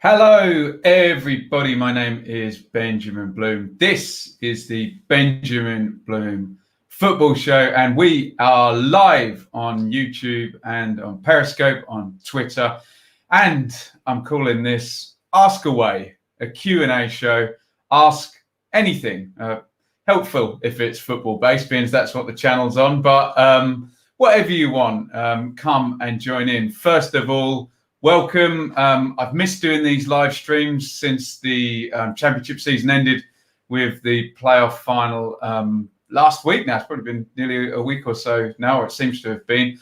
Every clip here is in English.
Hello, everybody. My name is Benjamin Bloom. This is the Benjamin Bloom Football Show, and we are live on YouTube and on Periscope, on Twitter, and I'm calling this Ask Away, a Q&A show. Ask anything, helpful if it's football-based, being that's what the channel's on, but whatever you want, come and join in. First of all, welcome. I've missed doing these live streams since the championship season ended with the playoff final last week. Now it's probably been nearly a week or so now, or it seems to have been.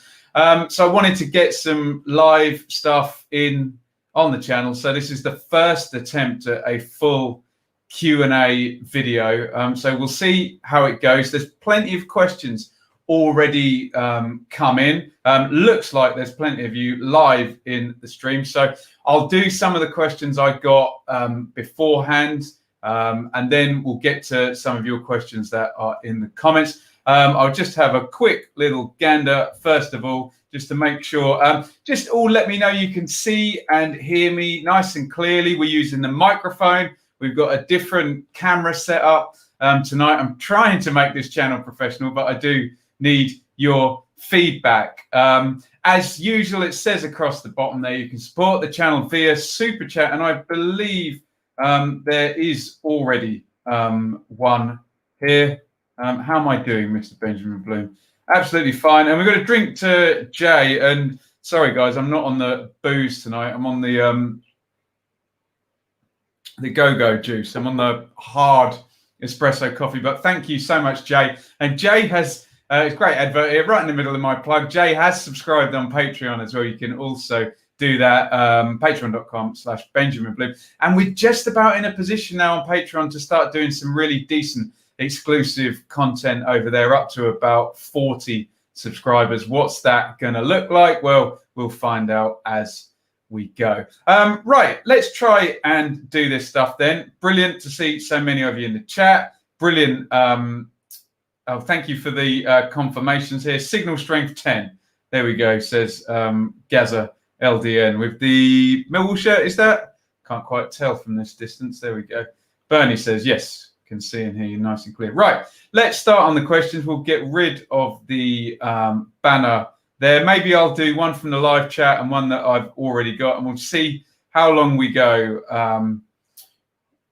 So I wanted to get some live stuff in on the channel. So this is the first attempt at a full Q&A video. So we'll see how it goes. There's plenty of questions already come in. Looks like there's plenty of you live in the stream. So I'll do some of the questions I got beforehand, and then we'll get to some of your questions that are in the comments. I'll just have a quick little gander, first of all, just to make sure. Just all let me know you can see and hear me nice and clearly. We're using the microphone. We've got a different camera set up tonight. I'm trying to make this channel professional, but I do need your feedback. As usual, it says across the bottom there you can support the channel via Super Chat, and I believe there is already one here. How am I doing, Mr. Benjamin Bloom? Absolutely fine. And we're going to drink to Jay. And sorry, guys, I'm not on the booze tonight. I'm on the go-go juice. I'm on the hard espresso coffee. But thank you so much, Jay. And Jay has... it's a great advert here, right in the middle of my plug. Jay has subscribed on Patreon as well. You can also do that, patreon.com/Benjamin Bloom. And we're just about in a position now on Patreon to start doing some really decent exclusive content over there, up to about 40 subscribers. What's that going to look like? Well, we'll find out as we go. Right, let's try and do this stuff then. Brilliant to see so many of you in the chat. Brilliant. Oh, thank you for the confirmations here. Signal strength 10. There we go, says Gaza LDN with the Millwall shirt. Is that? Can't quite tell from this distance. There we go. Bernie says, yes, can see and hear you nice and clear. Right, let's start on the questions. We'll get rid of the banner there. Maybe I'll do one from the live chat and one that I've already got, and we'll see how long we go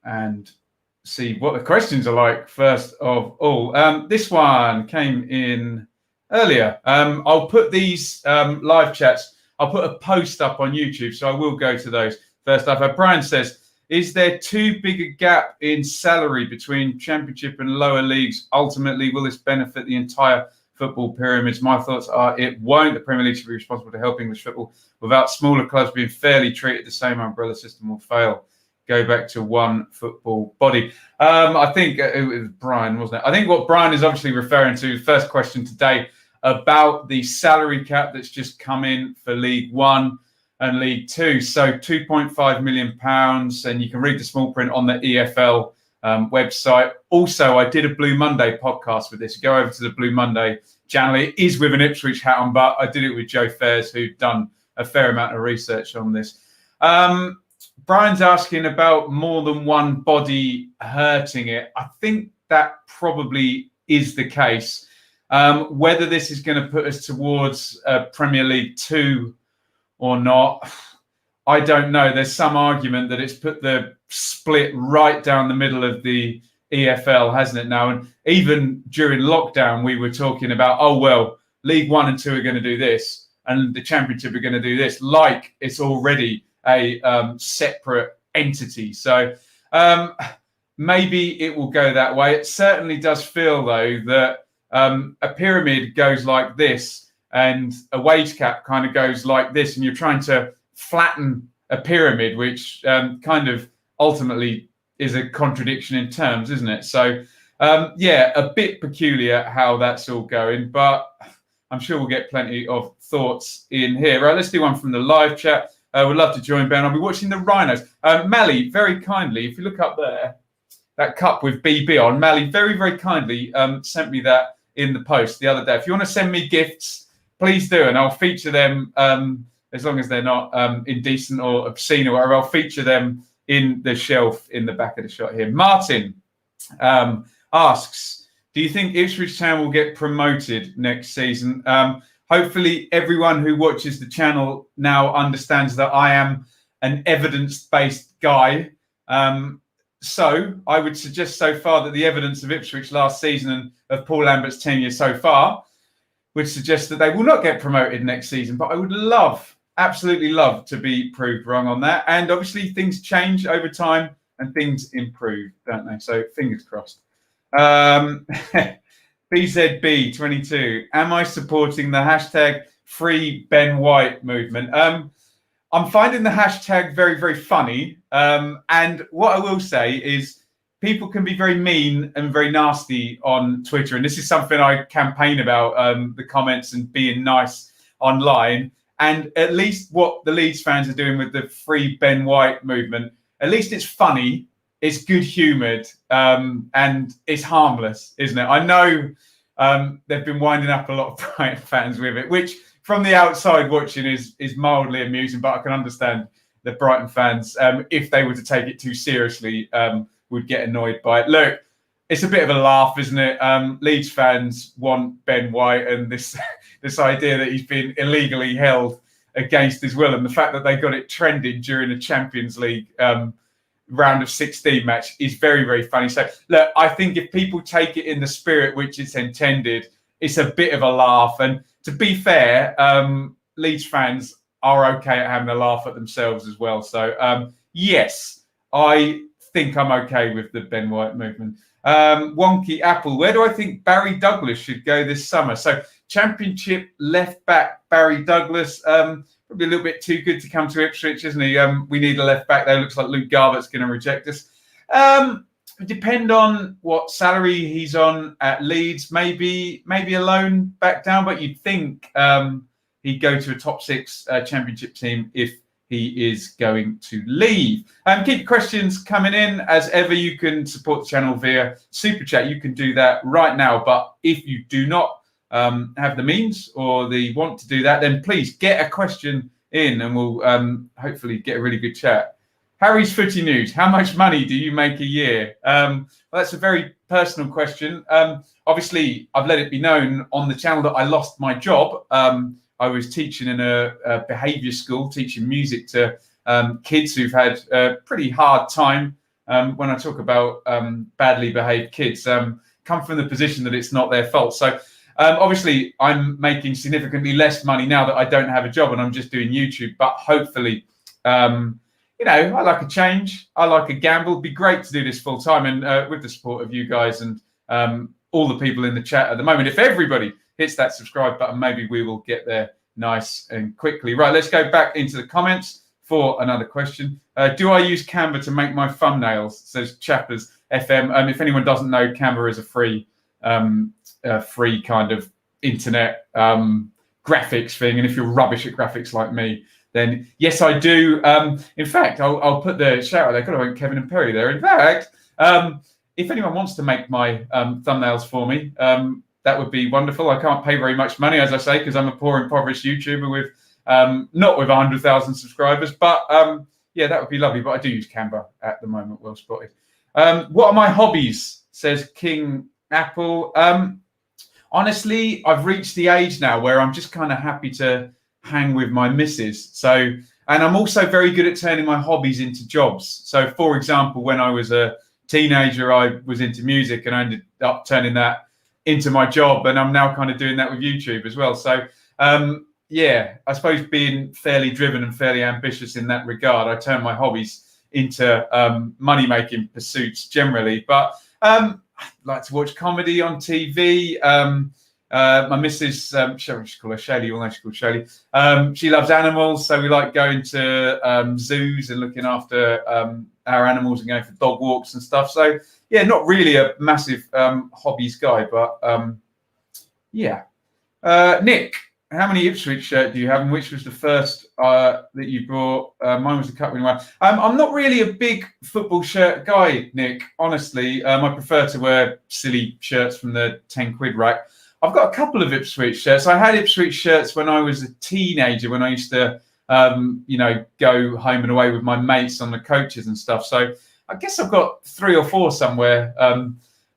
and see what the questions are like first of all. This one came in earlier. I'll put these live chats, I'll put a post up on YouTube, so I will go to those first up. Brian says, is there too big a gap in salary between championship and lower leagues? Ultimately, will this benefit the entire football pyramids? My thoughts are it won't. The Premier League should be responsible to help English football. Without smaller clubs being fairly treated, the same umbrella system will fail. Go back to one football body. I think it was Brian, wasn't it? I think what Brian is obviously referring to, first question today, about the salary cap that's just come in for League One and League Two. So £2.5 million, and you can read the small print on the EFL website. Also, I did a Blue Monday podcast with this. Go over to the Blue Monday channel. It is with an Ipswich hat on, but I did it with Joe Fairs, who'd done a fair amount of research on this. Brian's asking about more than one body hurting it. I think that probably is the case. Whether this is going to put us towards Premier League 2 or not, I don't know. There's some argument that it's put the split right down the middle of the EFL, hasn't it now? And even during lockdown, we were talking about, oh, well, League 1 and 2 are going to do this, and the Championship are going to do this, like it's already a separate entity. So maybe it will go that way. It certainly does feel, though, that a pyramid goes like this and a wage cap kind of goes like this, and you're trying to flatten a pyramid, which kind of ultimately is a contradiction in terms, isn't it? So, yeah, a bit peculiar how that's all going, but I'm sure we'll get plenty of thoughts in here. Right, let's do one from the live chat. We'd love to join Ben. I'll be watching the Rhinos. Mally, very kindly, if you look up there, that cup with BB on, Mally very, very kindly sent me that in the post the other day. If you want to send me gifts, please do, and I'll feature them as long as they're not indecent or obscene or whatever. I'll feature them in the shelf in the back of the shot here. Martin asks, do you think Ipswich Town will get promoted next season? Hopefully everyone who watches the channel now understands that I am an evidence-based guy. So I would suggest so far that the evidence of Ipswich last season and of Paul Lambert's tenure so far would suggest that they will not get promoted next season. But I would absolutely love to be proved wrong on that. And obviously things change over time and things improve, don't they? So fingers crossed. BZB22, am I supporting the hashtag Free Ben White movement? I'm finding the hashtag very, very funny. And what I will say is people can be very mean and very nasty on Twitter. And this is something I campaign about, the comments and being nice online. And at least what the Leeds fans are doing with the Free Ben White movement, at least it's funny, it's good-humoured, and it's harmless, isn't it? I know they've been winding up a lot of Brighton fans with it, which from the outside watching is mildly amusing, but I can understand that Brighton fans, if they were to take it too seriously, would get annoyed by it. Look, it's a bit of a laugh, isn't it? Leeds fans want Ben White and this idea that he's been illegally held against his will, and the fact that they got it trending during a Champions League round of 16 match is very, very funny. So, look, I think if people take it in the spirit which it's intended, it's a bit of a laugh. And to be fair, Leeds fans are okay at having a laugh at themselves as well. So, yes, I think I'm okay with the Ben White movement. Wonky Apple, where do I think Barry Douglas should go this summer? So, Championship left back Barry Douglas, probably a little bit too good to come to Ipswich, isn't he? We need a left back there. Looks like Luke Garbutt's going to reject us. Depend on what salary he's on at Leeds. Maybe a loan back down, but you'd think he'd go to a top 6 Championship team if he is going to leave. Keep questions coming in. As ever, you can support the channel via Super Chat. You can do that right now. But if you do not have the means or the want to do that, then please get a question in and we'll hopefully get a really good chat. Harry's Footy News, how much money do you make a year? Well, that's a very personal question. Obviously, I've let it be known on the channel that I lost my job. I was teaching in a behaviour school, teaching music to kids who've had a pretty hard time. When I talk about badly behaved kids, come from the position that it's not their fault. So obviously, I'm making significantly less money now that I don't have a job and I'm just doing YouTube. But hopefully, I like a change. I like a gamble. It'd be great to do this full time. And with the support of you guys and all the people in the chat at the moment, if everybody hits that subscribe button, maybe we will get there nice and quickly. Right, let's go back into the comments for another question. Do I use Canva to make my thumbnails? Says Chappers FM. If anyone doesn't know, Canva is a free kind of internet graphics thing. And if you're rubbish at graphics like me, then yes, I do. In fact, I'll put the shout out there. God, I went Kevin and Perry there. In fact, if anyone wants to make my thumbnails for me, that would be wonderful. I can't pay very much money, as I say, because I'm a poor, impoverished YouTuber with not with 100,000 subscribers. But yeah, that would be lovely. But I do use Canva at the moment. Well spotted. What are my hobbies? Says King Apple. Honestly, I've reached the age now where I'm just kind of happy to hang with my missus. So, and I'm also very good at turning my hobbies into jobs. So, for example, when I was a teenager, I was into music and I ended up turning that into my job. And I'm now kind of doing that with YouTube as well. So, yeah, I suppose being fairly driven and fairly ambitious in that regard, I turn my hobbies into money-making pursuits generally. But I like to watch comedy on TV. My missus, shall we call her Shaylee? Well, no, she's called Shaylee. She loves animals, so we like going to zoos and looking after our animals and going for dog walks and stuff. So, yeah, not really a massive hobbies guy, but yeah. Nick, how many Ipswich shirts do you have, and which was the first that you brought? Mine was the cup winning one. I'm not really a big football shirt guy, Nick, honestly. I prefer to wear silly shirts from the 10 quid rack. I've got a couple of Ipswich shirts. I had Ipswich shirts when I was a teenager, when I used to go home and away with my mates on the coaches and stuff. So I guess I've got 3 or 4 somewhere.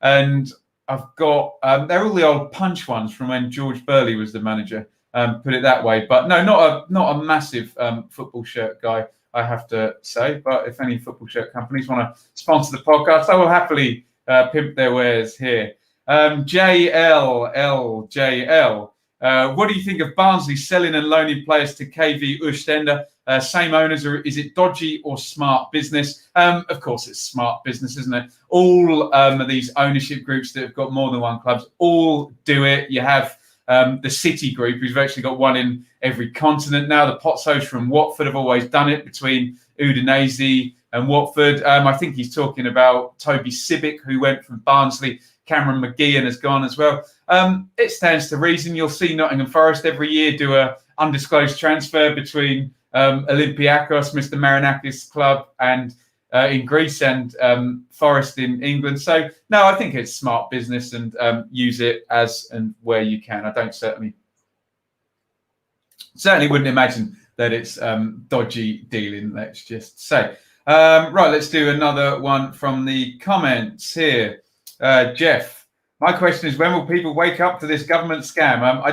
And I've got, they're all the old punch ones from when George Burley was the manager, put it that way. But no, not a massive football shirt guy, I have to say. But if any football shirt companies want to sponsor the podcast, I will happily pimp their wares here. JLLJL. What do you think of Barnsley selling and loaning players to KV Oostende? Same owners, or is it dodgy or smart business? Of course, it's smart business, isn't it? All of these ownership groups that have got more than one club all do it. You have the City Group, who's actually got one in every continent now. The Potsos from Watford have always done it between Udinese and Watford. I think he's talking about Toby Sibic, who went from Barnsley. Cameron McGeehan has gone as well. It stands to reason. You'll see Nottingham Forest every year do a undisclosed transfer between Olympiacos, Mr. Marinakis club, and in Greece, and Forest in England. So no, I think it's smart business, and use it as and where you can. I don't certainly wouldn't imagine that it's dodgy dealing. Let's just say. Right, let's do another one from the comments here. Jeff, my question is, when will people wake up to this government scam? I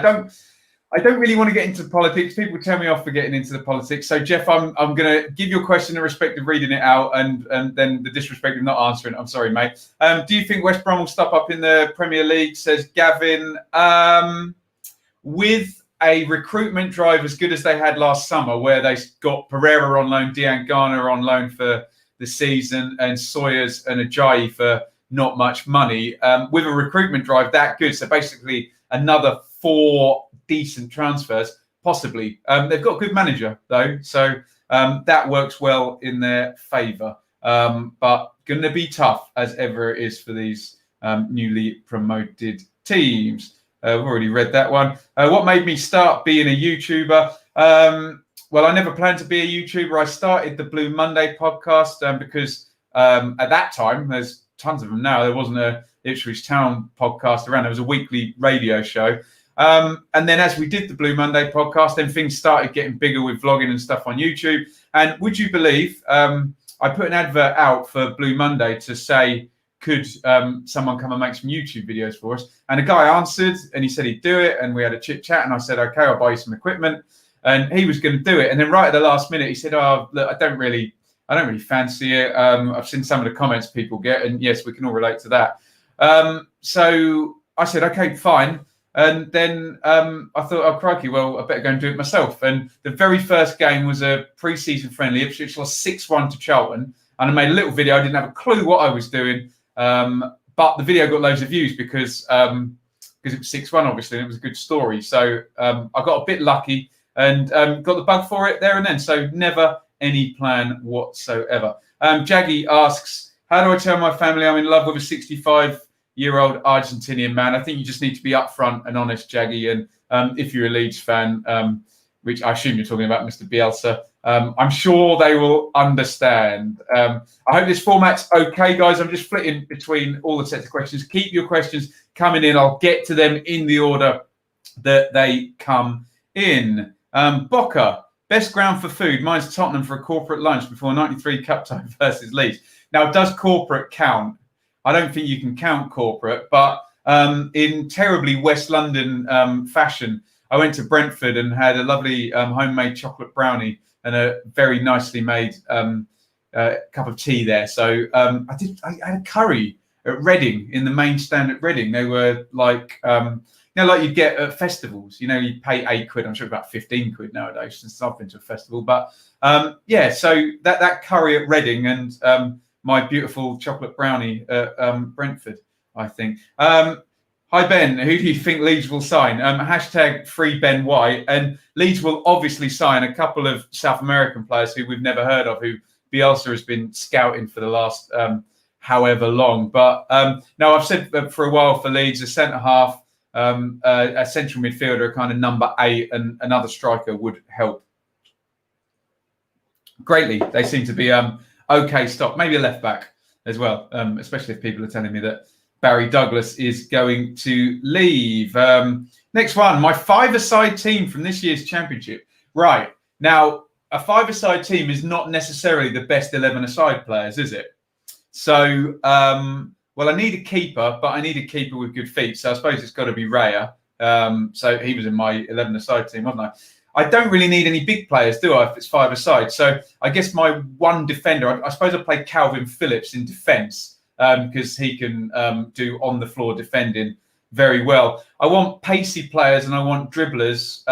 don't really want to get into politics. People tell me off for getting into the politics. So, Jeff, I'm going to give you a question in respect of reading it out, and then the disrespect of not answering it. I'm sorry, mate. Do you think West Brom will stop up in the Premier League? Says Gavin. With a recruitment drive as good as they had last summer, where they got Pereira on loan, Dian Garner on loan for the season, and Sawyers and Ajayi for not much money, with a recruitment drive that good. So basically another 4 decent transfers, possibly. They've got a good manager, though, so that works well in their favour. But going to be tough, as ever it is for these newly promoted teams. We've already read that one. What made me start being a YouTuber? Well, I never planned to be a YouTuber. I started the Blue Monday podcast because at that time, there's tons of them now. There wasn't a Ipswich Town podcast around. There was a weekly radio show. And then as we did the Blue Monday podcast, then things started getting bigger with vlogging and stuff on YouTube. And would you believe, I put an advert out for Blue Monday to say, could someone come and make some YouTube videos for us? And a guy answered, and he said he'd do it. And we had a chit chat, and I said, okay, I'll buy you some equipment. And he was going to do it. And then right at the last minute, he said, oh, look, I don't really fancy it. I've seen some of the comments people get, and yes, we can all relate to that. So I said, okay, fine. And then I thought, oh, crikey, well, I better go and do it myself. And the very first game was a pre-season friendly. Ipswich lost 6-1 to Charlton. And I made a little video. I didn't have a clue what I was doing. But the video got loads of views because it was 6-1, obviously, and it was a good story. So I got a bit lucky and got the bug for it there and then. So never any plan whatsoever. Jaggy asks, how do I tell my family I'm in love with a 65-year-old Argentinian man? I think you just need to be upfront and honest, Jaggy. And if you're a Leeds fan, which I assume you're talking about Mr. Bielsa, I'm sure they will understand. I hope this format's okay, guys. I'm just flitting between all the sets of questions. Keep your questions coming in. I'll get to them in the order that they come in. Boca. Best ground for food. Mine's Tottenham for a corporate lunch before 93 Cup time versus Leeds. Now, does corporate count? I don't think you can count corporate, but in terribly West London fashion, I went to Brentford and had a lovely homemade chocolate brownie and a very nicely made cup of tea there. So I had a curry at Reading, in the main stand at Reading. They were like... like you get at festivals, you pay £8. I'm sure about 15 quid nowadays since I've been to a festival. But so that curry at Reading and my beautiful chocolate brownie at Brentford, I think. Hi, Ben. Who do you think Leeds will sign? Hashtag free Ben White. And Leeds will obviously sign a couple of South American players who we've never heard of, who Bielsa has been scouting for the last however long. But no, I've said for a while for Leeds, a centre-half, a central midfielder, kind of number 8, and another striker would help greatly. They seem to be okay stock. Maybe a left back as well, especially if people are telling me that Barry Douglas is going to leave. Next one, my 5-a-side team from this year's championship. Right, now a five-a-side team is not necessarily the best 11-a-side players, is it? So, well, I need a keeper, but I need a keeper with good feet. So I suppose it's got to be Raya. So he was in my 11-a-side team, wasn't I? I don't really need any big players, do I, if it's five-a-side? So I guess my one defender, I suppose I play Calvin Phillips in defence because he can do on-the-floor defending very well. I want pacey players and I want dribblers.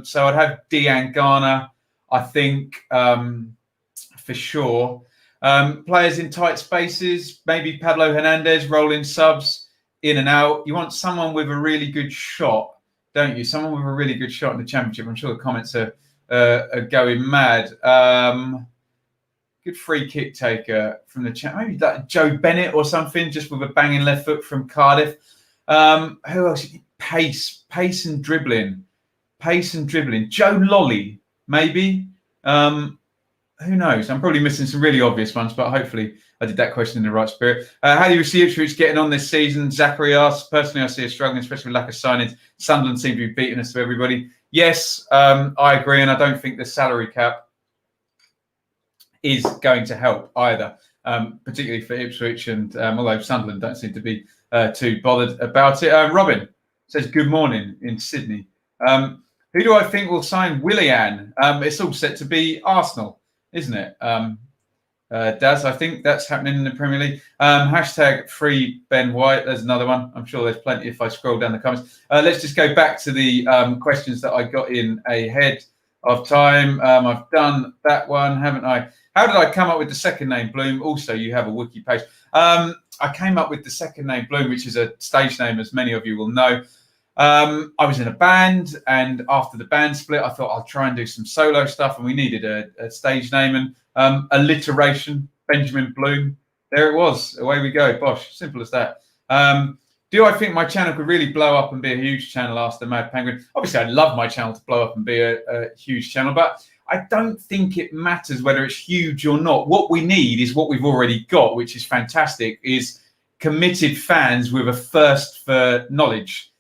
So I'd have Dean Garner, I think, for sure. Players in tight spaces, maybe Pablo Hernandez, rolling subs in and out. You want someone with a really good shot, don't you? Someone with a really good shot in the Championship. I'm sure the comments are going mad. Good free kick taker from the chat. Maybe like Joe Bennett or something, just with a banging left foot from Cardiff. Who else? Pace and dribbling. Joe Lolly, maybe. Who knows? I'm probably missing some really obvious ones, but hopefully I did that question in the right spirit. How do you see Ipswich getting on this season? Zachary asks. Personally, I see us struggling, especially with lack of signings. Sunderland seem to be beating us to everybody. Yes, I agree, and I don't think the salary cap is going to help either, particularly for Ipswich. And although Sunderland don't seem to be too bothered about it. Robin says, good morning in Sydney. Who do I think will sign Willian? It's all set to be Arsenal, isn't it? Daz, I think that's happening in the Premier League. Hashtag free Ben White. There's another one. I'm sure there's plenty if I scroll down the comments. Let's just go back to the questions that I got in ahead of time. I've done that one, haven't I? How did I come up with the second name, Bloom? Also, you have a wiki page. I came up with the second name, Bloom, which is a stage name, as many of you will know. I was in a band, and after the band split, I thought I'll try and do some solo stuff, and we needed a stage name and alliteration. Benjamin Bloom. There it was. Away we go. Bosh. Simple as that. Do I think my channel could really blow up and be a huge channel? Asked the Mad Penguin. Obviously, I'd love my channel to blow up and be a huge channel, but I don't think it matters whether it's huge or not. What we need is what we've already got, which is fantastic, is committed fans with a thirst for knowledge,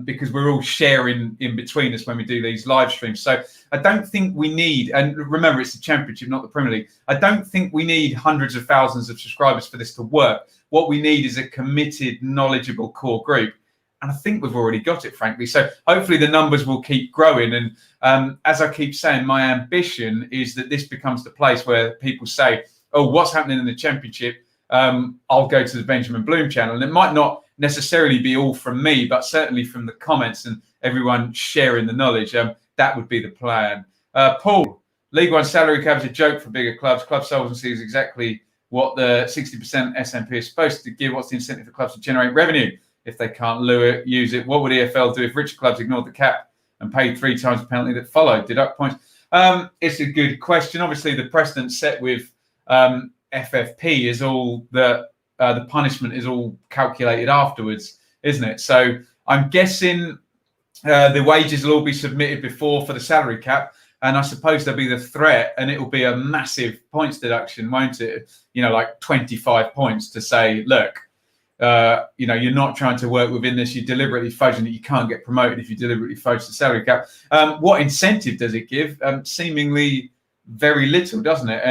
because we're all sharing in between us when we do these live streams. So I don't think we need, and remember, it's the Championship, not the Premier League. I don't think we need hundreds of thousands of subscribers for this to work. What we need is a committed, knowledgeable core group. And I think we've already got it, frankly. So hopefully the numbers will keep growing. And as I keep saying, my ambition is that this becomes the place where people say, oh, what's happening in the Championship? I'll go to the Benjamin Bloom channel. And it might not necessarily be all from me, but certainly from the comments and everyone sharing the knowledge. That would be the plan. Paul, League One salary cap is a joke for bigger clubs. Club solvency is exactly what the 60% SMP is supposed to give. What's the incentive for clubs to generate revenue if they can't use it? What would EFL do if richer clubs ignored the cap and paid 3 times the penalty that followed? Deduct points. It's a good question. Obviously, the precedent set with FFP is all that the punishment is all calculated afterwards, isn't it? So I'm guessing the wages will all be submitted before for the salary cap. And I suppose there'll be the threat, and it will be a massive points deduction, won't it? You know, like 25 points to say, look, you know, you're not trying to work within this. You're deliberately fudging it. You can't get promoted if you deliberately fudge the salary cap. What incentive does it give? Seemingly very little, doesn't it?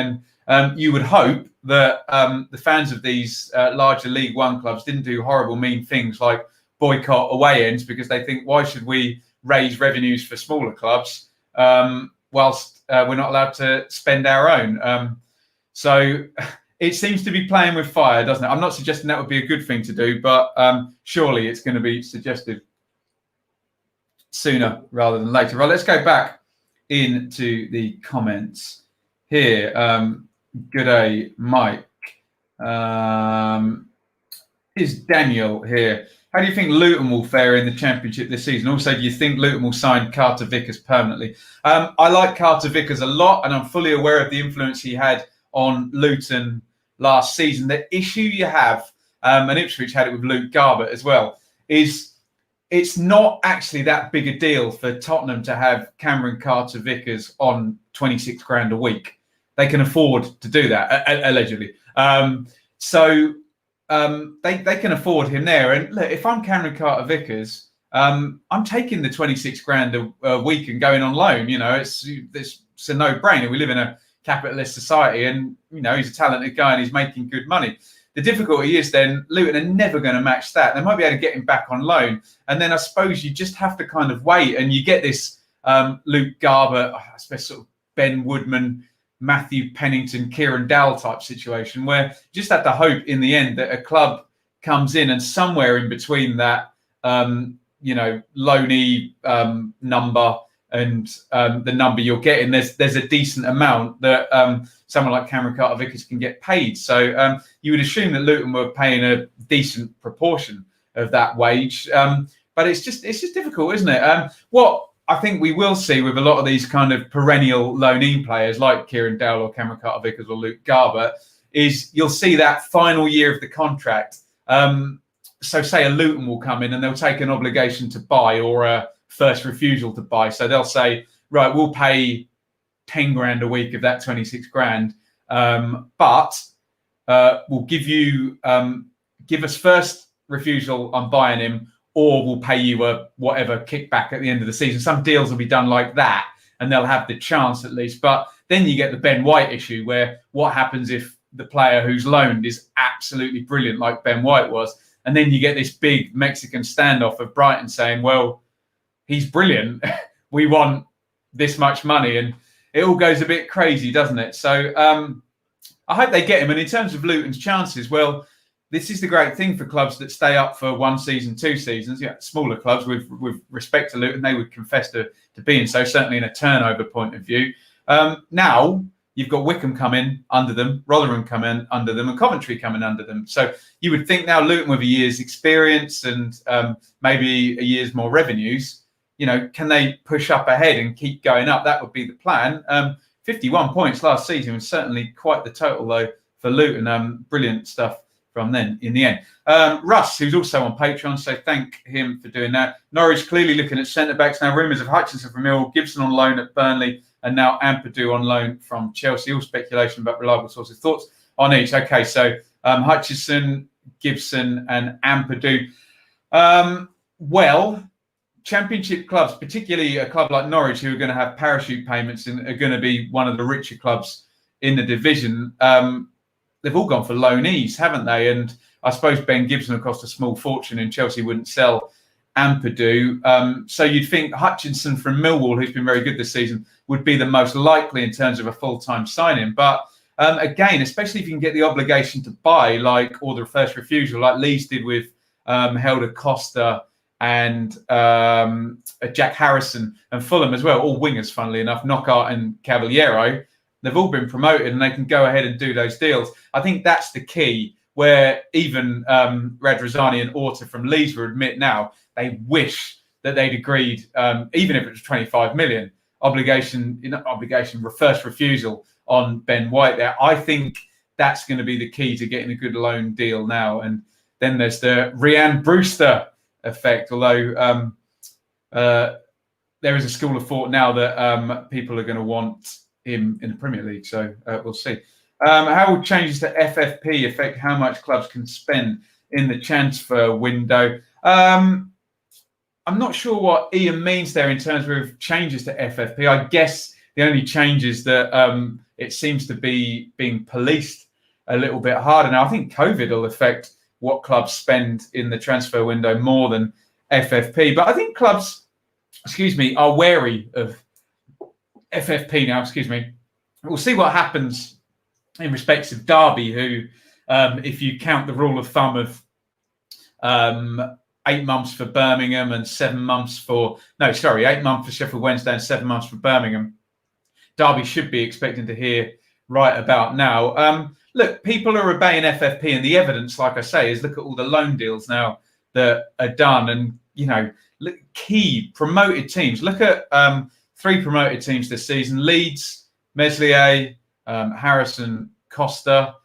And you would hope that the fans of these larger League One clubs didn't do horrible, mean things like boycott away ends because they think, why should we raise revenues for smaller clubs whilst we're not allowed to spend our own? So it seems to be playing with fire, doesn't it? I'm not suggesting that would be a good thing to do, but surely it's going to be suggested sooner rather than later. Right, let's go back into the comments here. Good day, Mike. Is Daniel here? How do you think Luton will fare in the Championship this season? Also, do you think Luton will sign Carter Vickers permanently? I like Carter Vickers a lot, and I'm fully aware of the influence he had on Luton last season. The issue you have, and Ipswich had it with Luke Garbutt as well, is it's not actually that big a deal for Tottenham to have Cameron Carter Vickers on 26 grand a week. They can afford to do that, allegedly. So they can afford him there. And look, if I'm Cameron Carter Vickers, I'm taking the 26 grand a week and going on loan. You know, there's it's a no-brainer. We live in a capitalist society, and he's a talented guy and he's making good money. The difficulty is then Luton are never going to match that. They might be able to get him back on loan, and then I suppose you just have to kind of wait, and you get this Luke Garber, I suppose sort of Ben Woodman, Matthew Pennington, Kieran Dowell type situation, where you just have to hope in the end that a club comes in and somewhere in between that, loanee number and the number you're getting, there's a decent amount that someone like Cameron Carter-Vickers can get paid. So you would assume that Luton were paying a decent proportion of that wage, but it's just difficult, isn't it? What I think we will see with a lot of these kind of perennial loanee players like Kieran Dowell or Cameron Carter-Vickers or Luke Garber is you'll see that final year of the contract. So say a Luton will come in and they'll take an obligation to buy or a first refusal to buy. So they'll say, right, we'll pay 10 grand a week of that 26 grand, but we'll give us first refusal on buying him, or we'll pay you a whatever kickback at the end of the season. Some deals will be done like that, and they'll have the chance at least. But then you get the Ben White issue, where what happens if the player who's loaned is absolutely brilliant, like Ben White was, and then you get this big Mexican standoff of Brighton saying, well, he's brilliant, we want this much money, and it all goes a bit crazy, doesn't it? So I hope they get him. And in terms of Luton's chances, well, this is the great thing for clubs that stay up for 1 season, 2 seasons. Yeah, smaller clubs, with respect to Luton, they would confess to being so, certainly in a turnover point of view. Now you've got Wycombe coming under them, Rotherham coming under them, and Coventry coming under them. So you would think now Luton with a year's experience and maybe a year's more revenues, can they push up ahead and keep going up? That would be the plan. 51 points last season was certainly quite the total, though, for Luton. Brilliant stuff from then in the end. Russ, who's also on Patreon, so thank him for doing that. Norwich clearly looking at centre-backs now. Rumours of Hutchinson from Millwall, Gibson on loan at Burnley, and now Ampadu on loan from Chelsea. All speculation, but reliable sources. Thoughts on each? Okay, so Hutchinson, Gibson and Ampadu. Well, Championship clubs, particularly a club like Norwich, who are going to have parachute payments and are going to be one of the richer clubs in the division, they've all gone for loanees, haven't they? And I suppose Ben Gibson will cost a small fortune and Chelsea wouldn't sell Ampadu. So you'd think Hutchinson from Millwall, who's been very good this season, would be the most likely in terms of a full-time signing. But again, especially if you can get the obligation to buy, or the first refusal, like Leeds did with Helder Costa and Jack Harrison, and Fulham as well, all wingers, funnily enough, Knockaert and Cavaliero. They've all been promoted and they can go ahead and do those deals. I think that's the key, where even Radrazani and Orta from Leeds will admit now they wish that they'd agreed, even if it was 25 million, first refusal on Ben White there. I think that's going to be the key to getting a good loan deal now. And then there's the Rhian Brewster effect, although there is a school of thought now that people are going to want him in the Premier League. So we'll see. How will changes to FFP affect how much clubs can spend in the transfer window? I'm not sure what Ian means there in terms of changes to FFP. I guess the only change is that it seems to be being policed a little bit harder now. I think COVID will affect what clubs spend in the transfer window more than FFP. But I think clubs, are wary of FFP now. We'll see what happens in respect of Derby, who, if you count the rule of thumb of 8 months for Birmingham and 8 months for Sheffield Wednesday and 7 months for Birmingham, Derby should be expecting to hear right about now. Look, people are obeying FFP, and the evidence, like I say, is look at all the loan deals now that are done. And, look, key promoted teams. Look at 3 promoted teams this season: Leeds, Meslier, Harrison, Costa,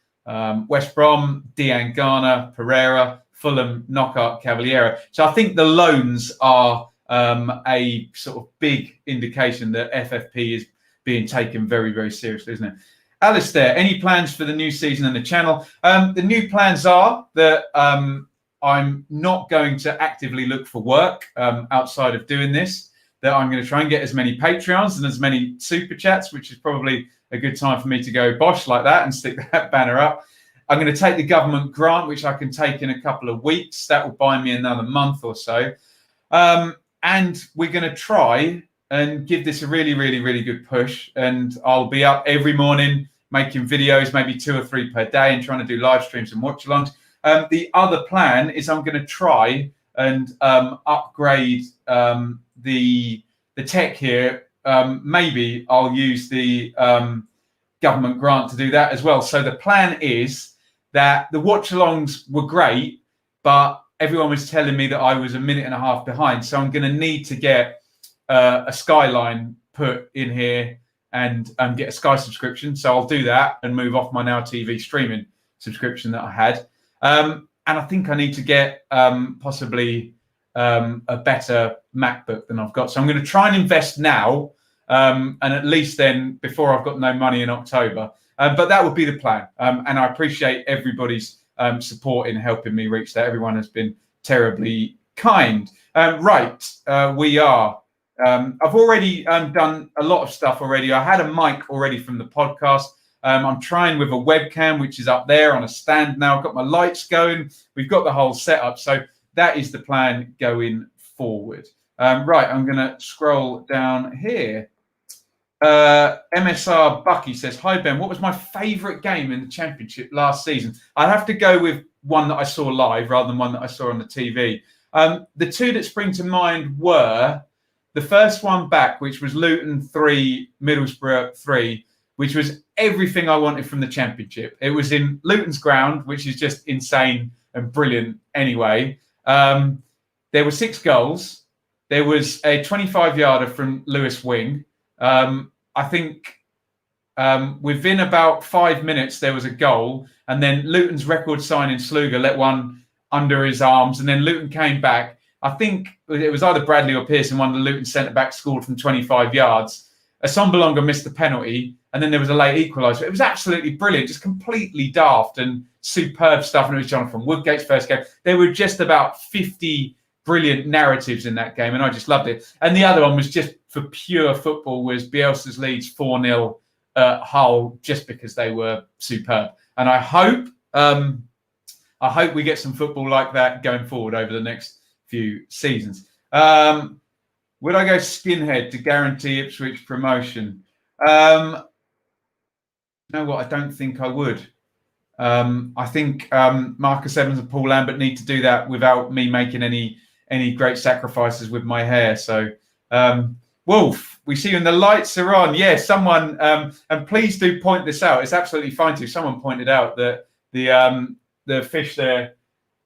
West Brom, Diangana, Pereira, Fulham, Knockaert, Cavaliero. So I think the loans are a sort of big indication that FFP is being taken very, very seriously, isn't it? Alistair, any plans for the new season and the channel? The new plans are that I'm not going to actively look for work outside of doing this. that I'm going to try and get as many Patreons and as many Super Chats, which is probably a good time for me to go bosh like that and stick that banner up. I'm going to take the government grant, which I can take in a couple of weeks. That will buy me another month or so. And we're going to try and give this a really, really, really good push. And I'll be up every morning making videos, maybe 2 or 3 per day, and trying to do live streams and watch-alongs. The other plan is I'm going to try and upgrade the tech here. Maybe I'll use the government grant to do that as well. So the plan is that the watch-alongs were great, but everyone was telling me that I was a minute and a half behind. So I'm going to need to get a Skyline put in here and get a Sky subscription. So I'll do that and move off my Now TV streaming subscription that I had. And I think I need to get possibly a better MacBook than I've got. So I'm going to try and invest now, and at least then before I've got no money in October. But that would be the plan. And I appreciate everybody's support in helping me reach that. Everyone has been terribly kind. We are. I've already done a lot of stuff already. I had a mic already from the podcast. I'm trying with a webcam, which is up there on a stand now. I've got my lights going. We've got the whole setup. So that is the plan going forward. Right, I'm going to scroll down here. MSR Bucky says, hi Ben, what was my favourite game in the Championship last season? I'd have to go with one that I saw live rather than one that I saw on the TV. The two that spring to mind were the first one back, which was Luton 3, Middlesbrough 3, which was everything I wanted from the Championship. It was in Luton's ground, which is just insane and brilliant anyway. There were 6 goals. There was a 25-yarder from Lewis Wing. I think within about 5 minutes, there was a goal. And then Luton's record signing Sluga let one under his arms. And then Luton came back. I think it was either Bradley or Pearson, one of the Luton centre-backs, scored from 25 yards. Assombalonga missed the penalty. And then there was a late equaliser. It was absolutely brilliant, just completely daft and superb stuff. And it was Jonathan Woodgate's first game. There were just about 50 brilliant narratives in that game, and I just loved it. And the other one was just for pure football, was Bielsa's Leeds 4-0 Hull, just because they were superb. And I hope we get some football like that going forward over the next few seasons. Would I go skinhead to guarantee Ipswich promotion? You know what? I don't think I would. I think Marcus Evans and Paul Lambert need to do that without me making any great sacrifices with my hair. So, Wolf, we see you, and the lights are on. Yeah, someone, and please do point this out. It's absolutely fine to. Someone pointed out that the fish there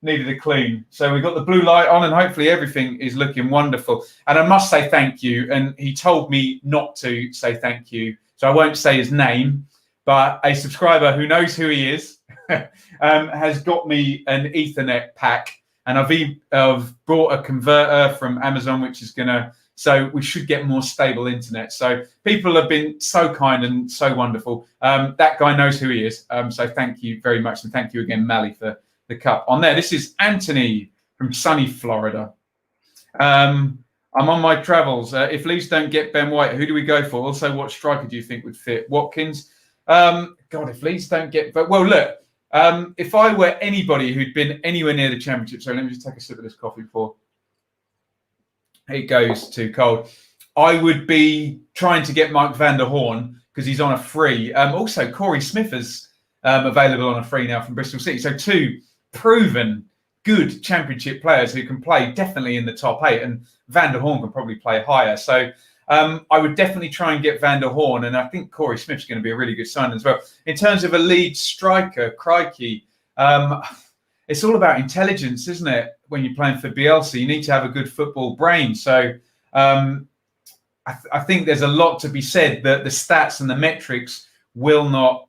needed a clean. So we've got the blue light on, and hopefully everything is looking wonderful. And I must say thank you. And he told me not to say thank you, so I won't say his name. But a subscriber who knows who he is has got me an Ethernet pack. And I've brought a converter from Amazon, which is so we should get more stable internet. So people have been so kind and so wonderful. That guy knows who he is. So thank you very much. And thank you again, Mally, for the cup on there. This is Anthony from sunny Florida. I'm on my travels. If Leeds don't get Ben White, who do we go for? Also, what striker do you think would fit? Watkins? God, if Leeds don't get... Well, look. If I were anybody who'd been anywhere near the Championship, so let me just take a sip of this coffee before it goes too cold. I would be trying to get Mike van der Horn because he's on a free. Also, Corey Smith is available on a free now from Bristol City. So 2 proven good Championship players who can play definitely in the top 8, and van der Horn can probably play higher. So I would definitely try and get van der Horn, and I think Corey Smith's going to be a really good sign as well. In terms of a lead striker, crikey, it's all about intelligence, isn't it? When you're playing for Bielsa, you need to have a good football brain. So I think there's a lot to be said that the stats and the metrics will not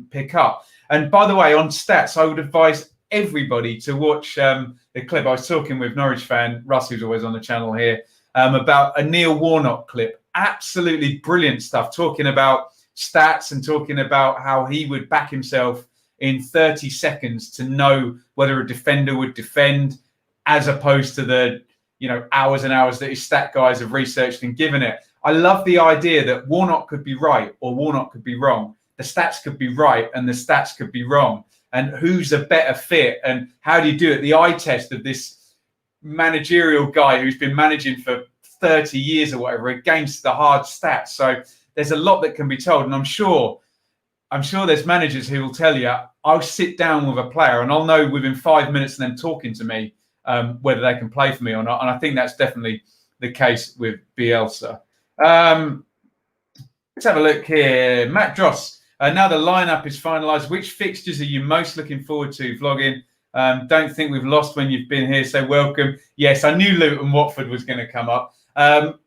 pick up. And by the way, on stats, I would advise everybody to watch the clip. I was talking with Norwich fan Russ, who's always on the channel here, about a Neil Warnock clip. Absolutely brilliant stuff, talking about stats and talking about how he would back himself in 30 seconds to know whether a defender would defend, as opposed to the hours and hours that his stat guys have researched and given it. I love the idea that Warnock could be right or Warnock could be wrong. The stats could be right and the stats could be wrong. And who's a better fit? And how do you do it? The eye test of this managerial guy who's been managing for 30 years or whatever against the hard stats. So there's a lot that can be told. And I'm sure there's managers who will tell you, I'll sit down with a player and I'll know within 5 minutes of them talking to me whether they can play for me or not. And I think that's definitely the case with Bielsa. Let's have a look here. Matt Dross. Now the lineup is finalised. Which fixtures are you most looking forward to vlogging? Don't think we've lost when you've been here, so welcome. Yes, I knew Luton Watford was going to come up.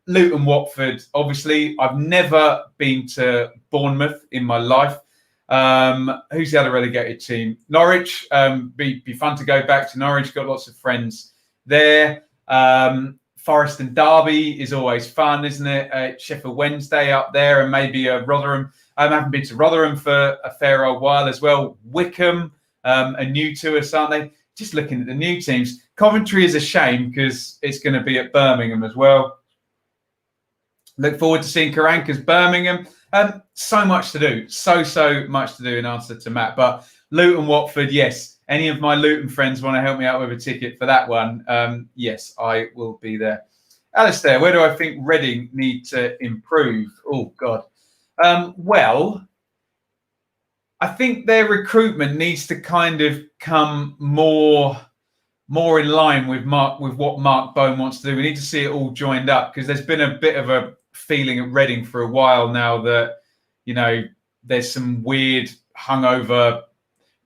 Luton Watford, obviously, I've never been to Bournemouth in my life. Who's the other relegated team? Norwich. Be fun to go back to Norwich. Got lots of friends there. Forest and Derby is always fun, isn't it? Sheffield Wednesday up there, and maybe Rotherham. I haven't been to Rotherham for a fair old while as well. Wickham are new to us, aren't they? Just looking at the new teams. Coventry is a shame because it's going to be at Birmingham as well. Look forward to seeing Karanka's Birmingham. So much to do. So much to do in answer to Matt. But Luton Watford, yes. Any of my Luton friends want to help me out with a ticket for that one? Yes, I will be there. Alistair, where do I think Reading need to improve? Oh, God. Well, I think their recruitment needs to kind of come more in line with what Mark Bone wants to do. We need to see it all joined up because there's been a bit of a feeling at Reading for a while now that, there's some weird hungover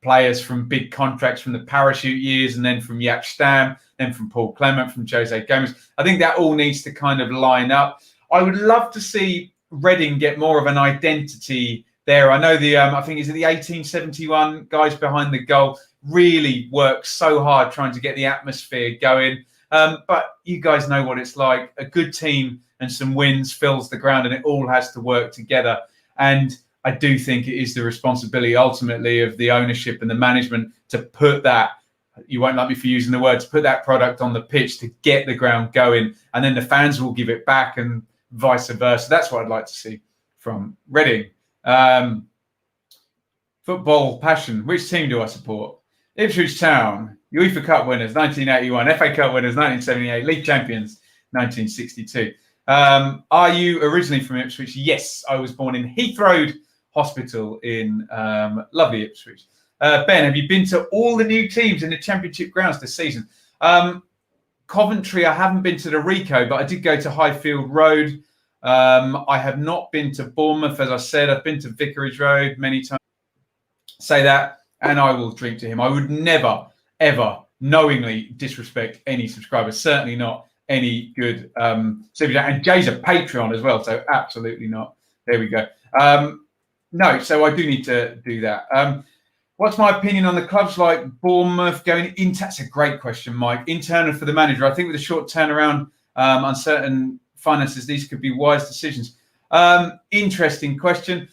players from big contracts from the parachute years and then from Jaap Stam, then from Paul Clement, from Jose Gomez. I think that all needs to kind of line up. I would love to see Reading get more of an identity there. I know I think it's the 1871 guys behind the goal really work so hard trying to get the atmosphere going. But you guys know what it's like. A good team and some wins fills the ground and it all has to work together. And I do think it is the responsibility ultimately of the ownership and the management to put that, you won't like me for using the word, to put that product on the pitch to get the ground going. And then the fans will give it back and vice versa. That's what I'd like to see from Reading. Football passion. Which team do I support? Ipswich Town, UEFA Cup winners, 1981, FA Cup winners, 1978, League champions, 1962. Are you originally from Ipswich? Yes, I was born in Heathrow Hospital in lovely Ipswich. Ben, have you been to all the new teams in the Championship grounds this season? Coventry, I haven't been to the Rico, but I did go to Highfield Road. I have not been to Bournemouth, as I said. I've been to Vicarage Road many times. Say that, and I will drink to him. I would never, ever knowingly disrespect any subscriber. Certainly not any good super chat. And Jay's a Patreon as well, so absolutely not. There we go. No, so I do need to do that. What's my opinion on the clubs like Bournemouth going into? That's a great question, Mike. Internal for the manager. I think with a short turnaround, uncertain finances, these could be wise decisions. Interesting question.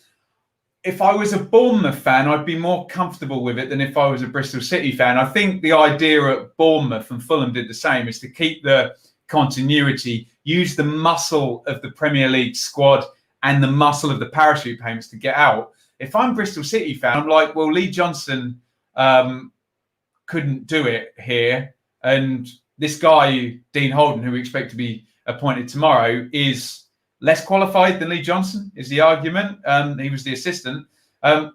If I was a Bournemouth fan, I'd be more comfortable with it than if I was a Bristol City fan. I think the idea at Bournemouth, and Fulham did the same, is to keep the continuity, use the muscle of the Premier League squad and the muscle of the parachute payments to get out. If I'm Bristol City fan, I'm like, well, Lee Johnson couldn't do it here. And this guy, Dean Holden, who we expect to be appointed tomorrow, is less qualified than Lee Johnson, is the argument. He was the assistant.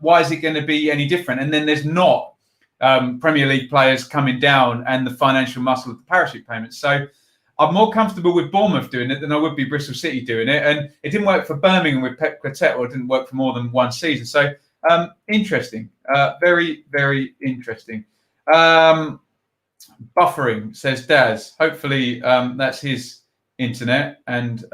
Why is it going to be any different? And then there's not Premier League players coming down and the financial muscle of the parachute payments. So I'm more comfortable with Bournemouth doing it than I would be Bristol City doing it. And it didn't work for Birmingham with Pep Clotet, or it didn't work for more than one season. So interesting. Very, very interesting. Buffering, says Daz. Hopefully that's his internet and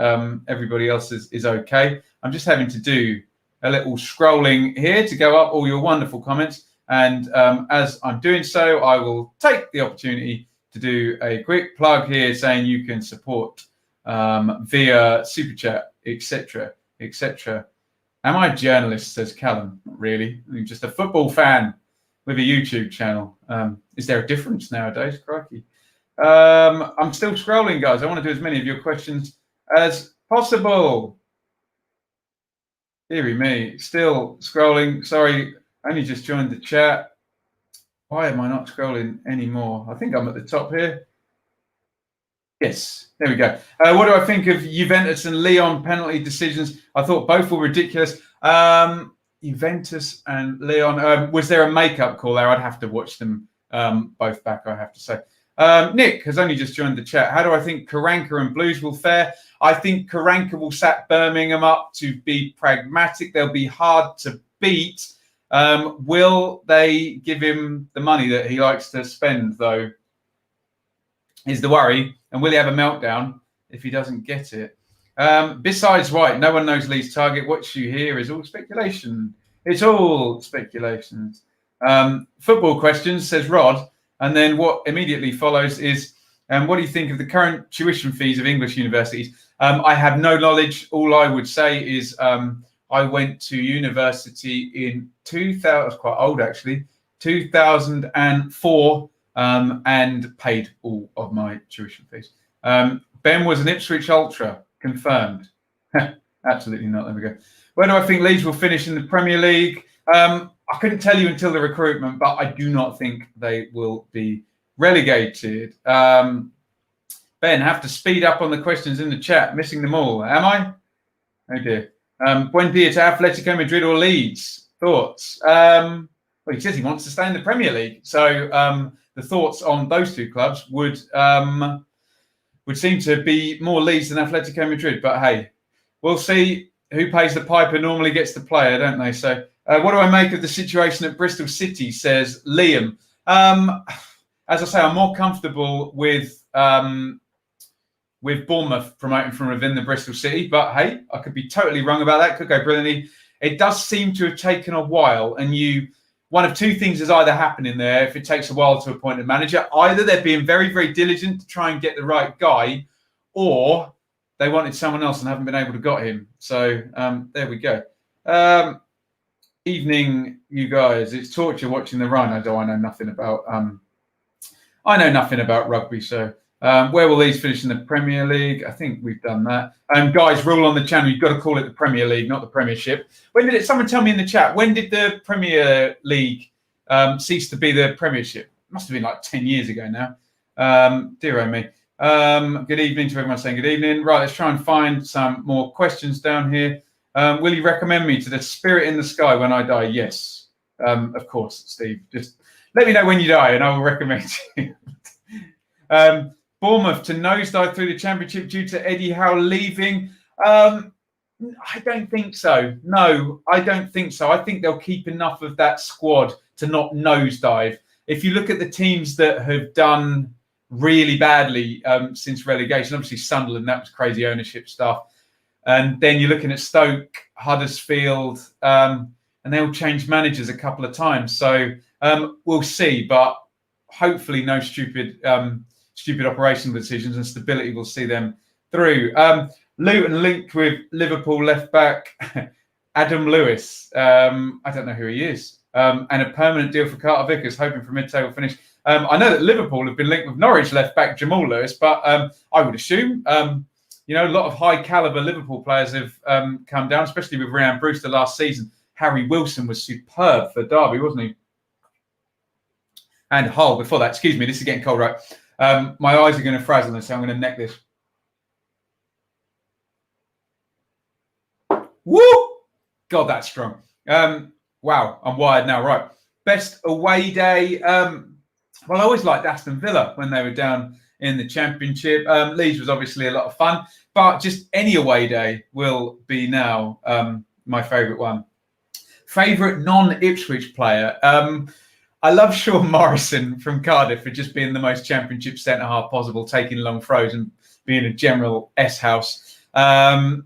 everybody else is okay. I'm just having to do a little scrolling here to go up all your wonderful comments. And as I'm doing so, I will take the opportunity to do a quick plug here saying you can support via Super Chat, etc., etc. Am I a journalist, says Callum? Not really. I'm just a football fan with a YouTube channel. Is there a difference nowadays? Crikey. I'm still scrolling, guys. I want to do as many of your questions as possible. Deary me, still scrolling. Sorry, only just joined the chat. Why am I not scrolling anymore? I think I'm at the top here. Yes, there we go. What do I think of Juventus and Lyon penalty decisions? I thought both were ridiculous. Juventus and Lyon. Was there a makeup call there? I'd have to watch them both back, I have to say. Nick has only just joined the chat. How do I think Karanka and Blues will fare? I think Karanka will set Birmingham up to be pragmatic. They'll be hard to beat. Will they give him the money that he likes to spend, though, is the worry. And will he have a meltdown if he doesn't get it? Besides White, no one knows Lee's target. What you hear is all speculation. It's all speculations. Football questions, says Rod. And then what immediately follows is, what do you think of the current tuition fees of English universities? I have no knowledge. All I would say is I went to university in 2000, I was quite old actually, 2004, and paid all of my tuition fees. Ben was an Ipswich Ultra, confirmed. Absolutely not. There we go. Where do I think Leeds will finish in the Premier League? I couldn't tell you until the recruitment, but I do not think they will be relegated. Ben, have to speed up on the questions in the chat, missing them all. Am I? Oh dear. Buen dia to Atletico Madrid or Leeds? Thoughts? Well, he says he wants to stay in the Premier League. So the thoughts on those two clubs would seem to be more Leeds than Atletico Madrid. But hey, we'll see. Who pays the piper normally gets the player, don't they? So what do I make of the situation at Bristol City, says Liam. As I say, I'm more comfortable with Bournemouth promoting from within the Bristol City. But hey, I could be totally wrong about that. Could go brilliantly. It does seem to have taken a while. And one of two things is either happening there if it takes a while to appoint a manager. Either they're being very, very diligent to try and get the right guy, or they wanted someone else and haven't been able to got him. So there we go. Evening, you guys. It's torture watching the Rhinos. I know nothing about rugby. So where will these finish in the Premier League? I think we've done that. Guys, rule on the channel: you've got to call it the Premier League, not the Premiership. When did it? Someone tell me in the chat. When did the Premier League cease to be the Premiership? It must have been like 10 years ago now. Dear oh me. Good evening to everyone saying good evening. Right, let's try and find some more questions down here. Will you recommend me to the spirit in the sky when I die? Yes, of course, Steve. Just let me know when you die and I will recommend you. Bournemouth to nosedive through the Championship due to Eddie Howe leaving. I don't think so. No, I don't think so. I think they'll keep enough of that squad to not nosedive. If you look at the teams that have done really badly since relegation, obviously Sunderland, that was crazy ownership stuff. And then you're looking at Stoke, Huddersfield, and they'll change managers a couple of times. So we'll see, but hopefully no stupid operational decisions, and stability will see them through. Luton linked with Liverpool left back Adam Lewis. I don't know who he is. And a permanent deal for Carter Vickers, hoping for mid-table finish. I know that Liverpool have been linked with Norwich left back Jamal Lewis, but I would assume a lot of high caliber Liverpool players have come down, especially with Ryan Brewster last season. Harry Wilson was superb for Derby, wasn't he? And Hull before that. Excuse me, this is getting cold, right? My eyes are going to frazzle, so I'm going to neck this. Woo! God, that's strong. Wow, I'm wired now. Right. Best away day. Well, I always liked Aston Villa when they were down in the Championship. Leeds was obviously a lot of fun, but just any away day will be now my favourite one. Favourite non-Ipswich player. I love Sean Morrison from Cardiff for just being the most Championship centre-half possible, taking long throws and being a general S-house. I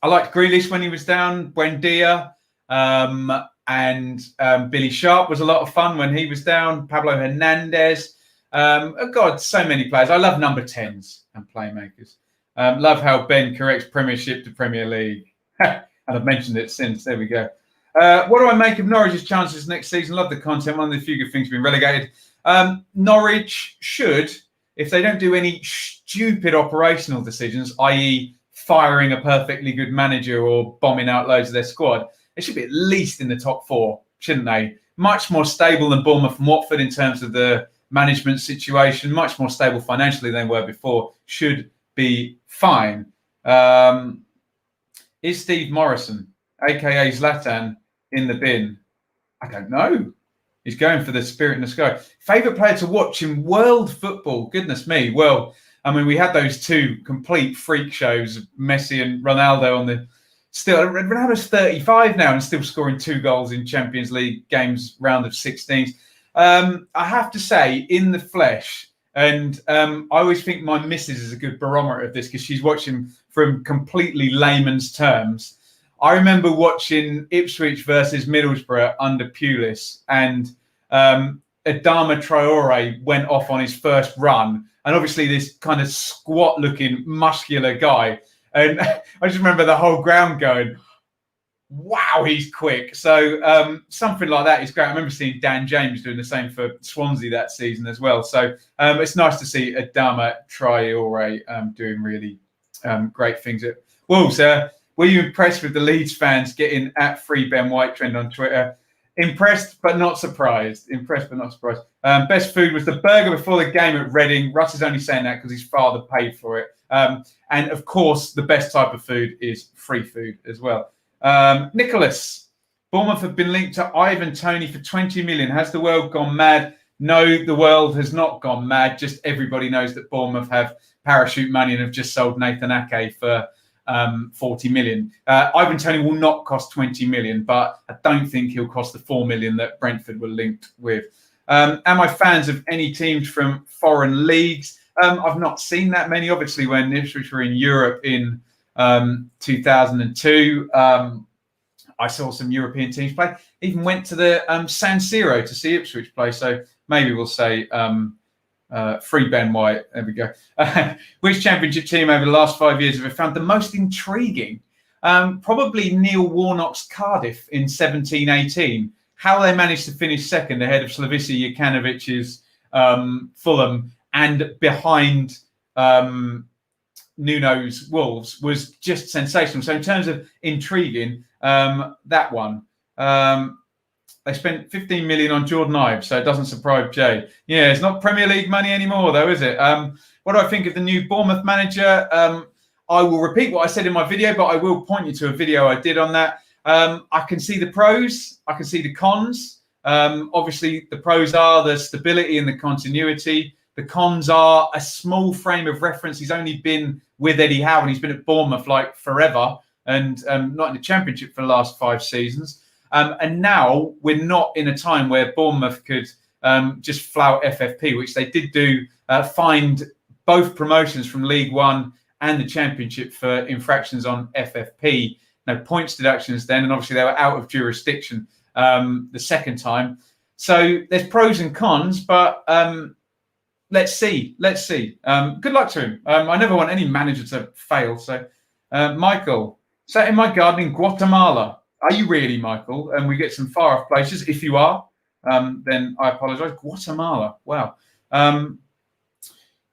liked Grealish when he was down, Buendia. And Billy Sharp was a lot of fun when he was down. Pablo Hernandez. God, so many players. I love number 10s and playmakers. Love how Ben corrects Premiership to Premier League. And I've mentioned it since. There we go. What do I make of Norwich's chances next season? Love the content. One of the few good things being relegated. Norwich should if they don't do any stupid operational decisions, i.e. firing a perfectly good manager or bombing out loads of their squad, they should be at least in the top 4, shouldn't they? Much more stable than Bournemouth and Watford in terms of the management situation, much more stable financially than they were before, should be fine. Is Steve Morrison, aka Zlatan, in the bin? I don't know. He's going for the spirit in the sky. Favourite player to watch in world football? Goodness me. Well, I mean, we had those 2 complete freak shows, Messi and Ronaldo on the... Still, Ronaldo's 35 now and still scoring 2 goals in Champions League games, round of 16s. I have to say, in the flesh, and I always think my missus is a good barometer of this because she's watching from completely layman's terms. I remember watching Ipswich versus Middlesbrough under Pulis, and Adama Traore went off on his first run. And obviously this kind of squat-looking, muscular guy. And I just remember the whole ground going, wow, he's quick. So something like that is great. I remember seeing Dan James doing the same for Swansea that season as well. So it's nice to see Adama Traore doing really great things at Wolves. Were you impressed with the Leeds fans getting at Free Ben White trend on Twitter? Impressed but not surprised. Impressed but not surprised. Best food was the burger before the game at Reading. Russ is only saying that because his father paid for it. And of course, the best type of food is free food as well. Nicholas, Bournemouth have been linked to Ivan Toney for 20 million. Has the world gone mad? No, the world has not gone mad. Just everybody knows that Bournemouth have parachute money and have just sold Nathan Ake for 40 million. Ivan Toney will not cost 20 million, but I don't think he'll cost the 4 million that Brentford were linked with. Am I fans of any teams from foreign leagues? I've not seen that many. Obviously, when Ipswich were in Europe in 2002, I saw some European teams play. Even went to the San Siro to see Ipswich play. So maybe we'll say free Ben White. There we go. Which championship team over the last 5 years have I found the most intriguing? Probably Neil Warnock's Cardiff in 17-18. How they managed to finish second ahead of Slavisa Jukanovic's Fulham and behind Nuno's Wolves was just sensational. So in terms of intriguing, that one. They spent 15 million on Jordan Ives, so it doesn't surprise Jay. Yeah, it's not Premier League money anymore, though, is it? What do I think of the new Bournemouth manager? I will repeat what I said in my video, but I will point you to a video I did on that. I can see the pros. I can see the cons. Obviously, the pros are the stability and the continuity. The cons are a small frame of reference. He's only been with Eddie Howe and he's been at Bournemouth like forever and not in the Championship for the last 5 seasons. And now we're not in a time where Bournemouth could just flout FFP, which they did do, find both promotions from League One and the Championship for infractions on FFP. No points deductions then, and obviously they were out of jurisdiction the second time. So there's pros and cons, but let's see. Good luck to him. I never want any manager to fail. So, Michael, sat in my garden in Guatemala. Are you really, Michael? And we get some far-off places. If you are, then I apologise. Guatemala. Wow.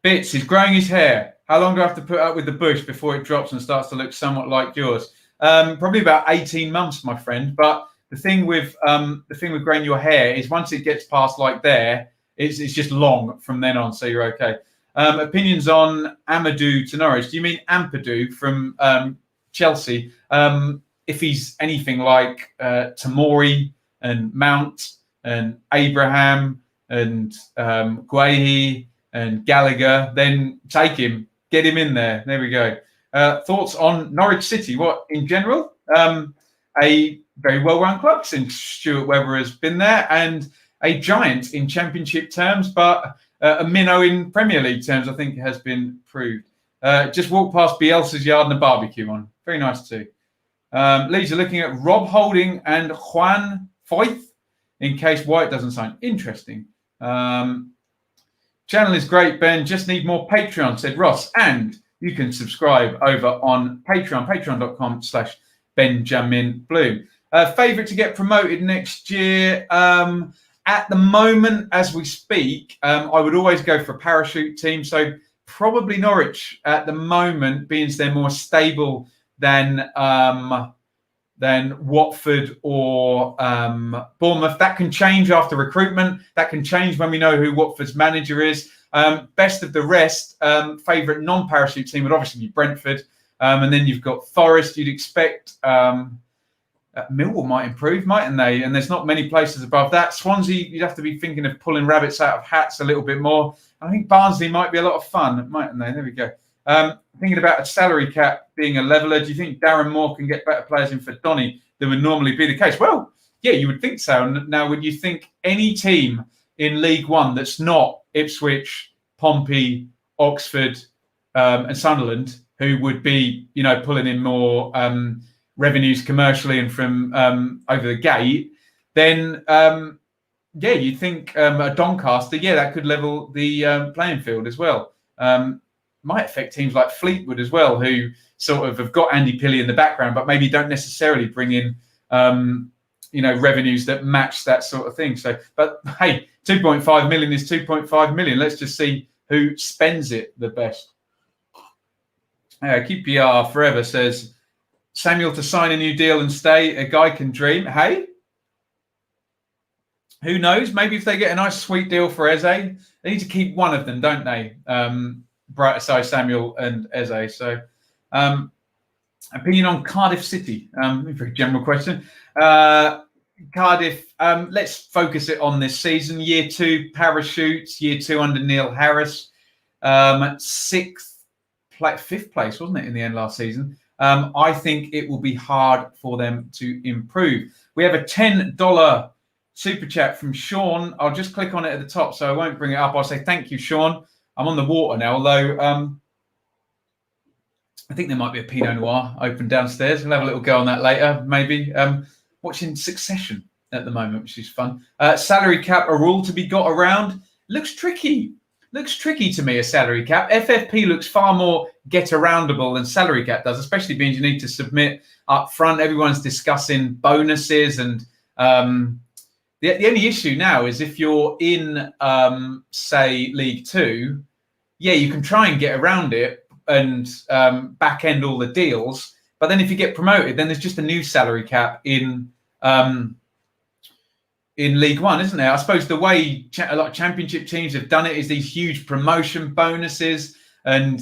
Bits, he's growing his hair. How long do I have to put up with the bush before it drops and starts to look somewhat like yours? Probably about 18 months, my friend. But the thing with growing your hair is once it gets past like there, it's just long from then on, so you're okay. Opinions on Amadou to Norwich. Do you mean Ampadu from Chelsea? If he's anything like Tamori and Mount and Abraham and Guehi and Gallagher, then take him, get him in there. There we go. Thoughts on Norwich City? What in general? A very well-run club since Stuart Webber has been there, and a giant in Championship terms, but a minnow in Premier League terms, I think has been proved. Just walked past Bielsa's yard and a barbecue on. Very nice too. Leeds are looking at Rob Holding and Juan Foyth in case White doesn't sign. Interesting. Channel is great, Ben. Just need more Patreon, said Ross. And you can subscribe over on Patreon, patreon.com/BenjaminBloom. Favourite to get promoted next year? At the moment, as we speak, I would always go for a parachute team. So probably Norwich at the moment, being they're more stable than Watford or Bournemouth. That can change after recruitment. That can change when we know who Watford's manager is. Best of the rest, favourite non-parachute team would obviously be Brentford. And then you've got Forest. You'd expect Millwall might improve, mightn't they? And there's not many places above that. Swansea, you'd have to be thinking of pulling rabbits out of hats a little bit more. I think Barnsley might be a lot of fun, mightn't they? There we go. Thinking about a salary cap being a leveller, do you think Darren Moore can get better players in for Donny than would normally be the case? Well, yeah, you would think so. Now, would you think any team in League One that's not Ipswich, Pompey, Oxford, and Sunderland, who would be, pulling in more revenues commercially and from over the gate, then you'd think a Doncaster, that could level the playing field as well. Might affect teams like Fleetwood as well, who sort of have got Andy Pilley in the background, but maybe don't necessarily bring in, revenues that match that sort of thing. So, but hey, 2.5 million is 2.5 million. Let's just see who spends it the best. QPR Forever says, Samuel to sign a new deal and stay. A guy can dream. Hey, who knows? Maybe if they get a nice sweet deal for Eze, they need to keep one of them, don't they? Brighter side Samuel and Eze. So, opinion on Cardiff City? Very general question. Cardiff. Let's focus it on this season. Year 2 parachutes. Year 2 under Neil Harris. 5th place, wasn't it, in the end last season? I think it will be hard for them to improve. We have a $10 super chat from Sean. I'll just click on it at the top, so I won't bring it up. I'll say thank you, Sean. I'm on the water now, although I think there might be a Pinot Noir open downstairs. We'll have a little go on that later, maybe. Watching Succession at the moment, which is fun. Salary cap, a rule to be got around. Looks tricky. Looks tricky to me, a salary cap. FFP looks far more get-aroundable than salary cap does, especially being you need to submit up front. Everyone's discussing bonuses. And the only issue now is if you're in, say, League 2, you can try and get around it and back-end all the deals. But then if you get promoted, then there's just a new salary cap in League One, isn't there? I suppose the way a lot of championship teams have done it is these huge promotion bonuses. And,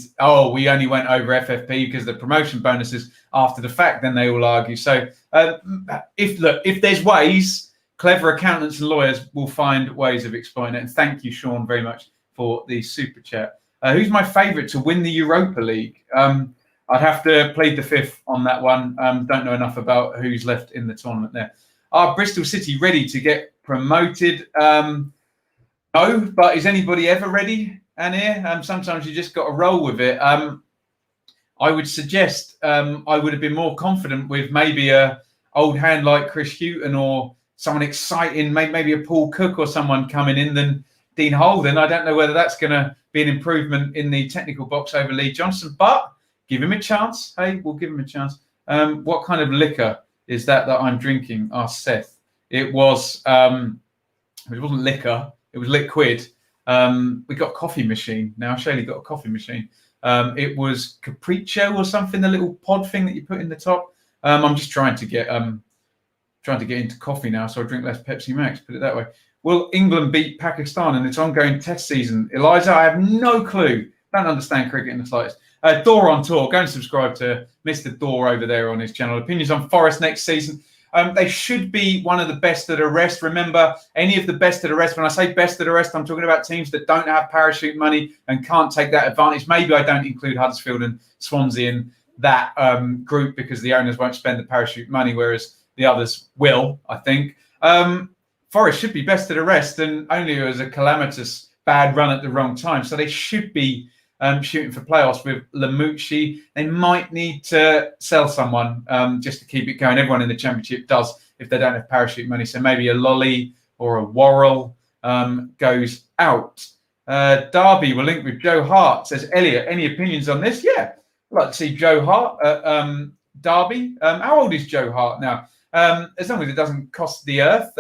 we only went over FFP because the promotion bonuses after the fact, then they all argue. So if there's ways, clever accountants and lawyers will find ways of exploiting it. And thank you, Sean, very much for the super chat. Who's my favourite to win the Europa League? I'd have to plead the fifth on that one. Don't know enough about who's left in the tournament there. Are Bristol City ready to get promoted? No, but is anybody ever ready, Anir? Sometimes you just got to roll with it. I would suggest I would have been more confident with maybe a old hand like Chris Hughton or someone exciting, maybe a Paul Cook or someone coming in than Dean Holden. I don't know whether that's going to be an improvement in the technical box over Lee Johnson, but give him a chance. Hey, we'll give him a chance. What kind of liquor is that I'm drinking? Asked Seth. It was, it wasn't liquor. It was liquid. We got a coffee machine now. Shaylee got a coffee machine. It was Capriccio or something, the little pod thing that you put in the top. I'm just trying to get into coffee now, so I drink less Pepsi Max, put it that way. Will England beat Pakistan in its ongoing test season? Eliza, I have no clue. Don't understand cricket in the slightest. Dor on tour. Go and subscribe to Mr. Dor over there on his channel. Opinions on Forest next season. They should be one of the best at the rest. Remember, any of the best at the rest, when I say best at the rest, I'm talking about teams that don't have parachute money and can't take that advantage. Maybe I don't include Huddersfield and Swansea in that group because the owners won't spend the parachute money, whereas the others will, I think. Forest should be best at the rest, and only as a calamitous bad run at the wrong time. So they should be shooting for playoffs with Lamucci. They might need to sell someone just to keep it going. Everyone in the championship does if they don't have parachute money. So maybe a Lolly or a Worrell goes out. Derby will link with Joe Hart. Says, Elliot, any opinions on this? Yeah, I'd like to see Joe Hart at Derby. How old is Joe Hart now? As long as it doesn't cost the earth.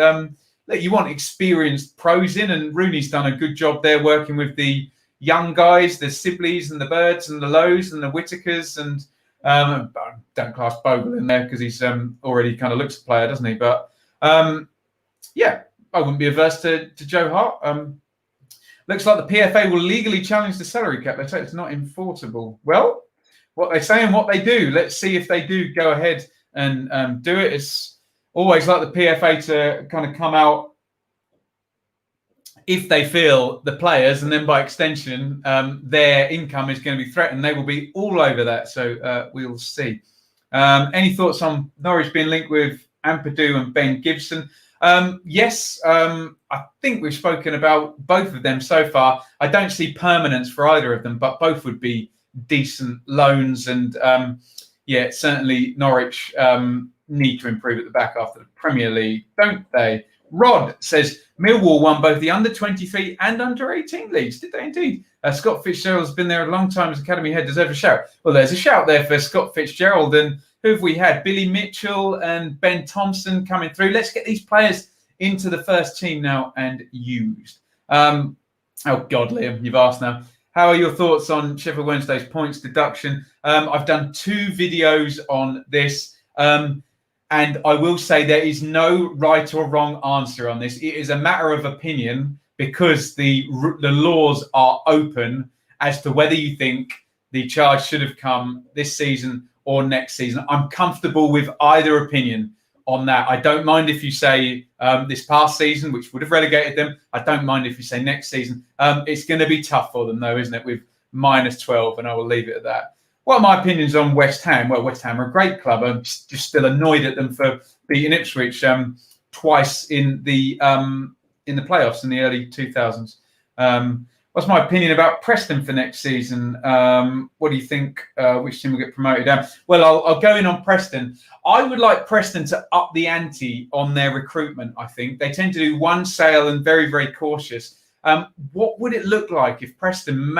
look, you want experienced pros in, and Rooney's done a good job there working with the young guys, the Sibleys and the Birds and the Lows and the Whitakers, and don't class Bogle in there because he's already kind of looks a player, doesn't he? But yeah, I wouldn't be averse to Joe Hart. Looks like the PFA will legally challenge the salary cap. They say it's not enforceable. Well, what they say and what they do. Let's see if they do go ahead and do it. It's always like the PFA to kind of come out if they feel the players, and then by extension, their income is going to be threatened. They will be all over that. So we'll see. Any thoughts on Norwich being linked with Ampadu and Ben Gibson? Yes, I think we've spoken about both of them so far. I don't see permanence for either of them, but both would be decent loans. And yeah, certainly Norwich need to improve at the back after the Premier League, don't they? Rod says Millwall won both the under-23 and under-18 leagues. Did they indeed? Scott Fitzgerald's been there a long time as academy head. Deserves a shout. Well, there's a shout there for Scott Fitzgerald. And who have we had? Billy Mitchell and Ben Thompson coming through. Let's get these players into the first team now and used. Oh, God, Liam, you've asked now. How are your thoughts on Sheffield Wednesday's points deduction? I've done 2 videos on this. And I will say there is no right or wrong answer on this. It is a matter of opinion because the laws are open as to whether you think the charge should have come this season or next season. I'm comfortable with either opinion on that. I don't mind if you say this past season, which would have relegated them. I don't mind if you say next season. It's going to be tough for them, though, isn't it, with -12, and I will leave it at that. What are my opinions on West Ham? Well, West Ham are a great club. I'm just still annoyed at them for beating Ipswich twice in the playoffs in the early 2000s. What's my opinion about Preston for next season? What do you think? Which team will get promoted down? Well, I'll go in on Preston. I would like Preston to up the ante on their recruitment, I think. They tend to do one sale and very, very cautious. What would it look like if Preston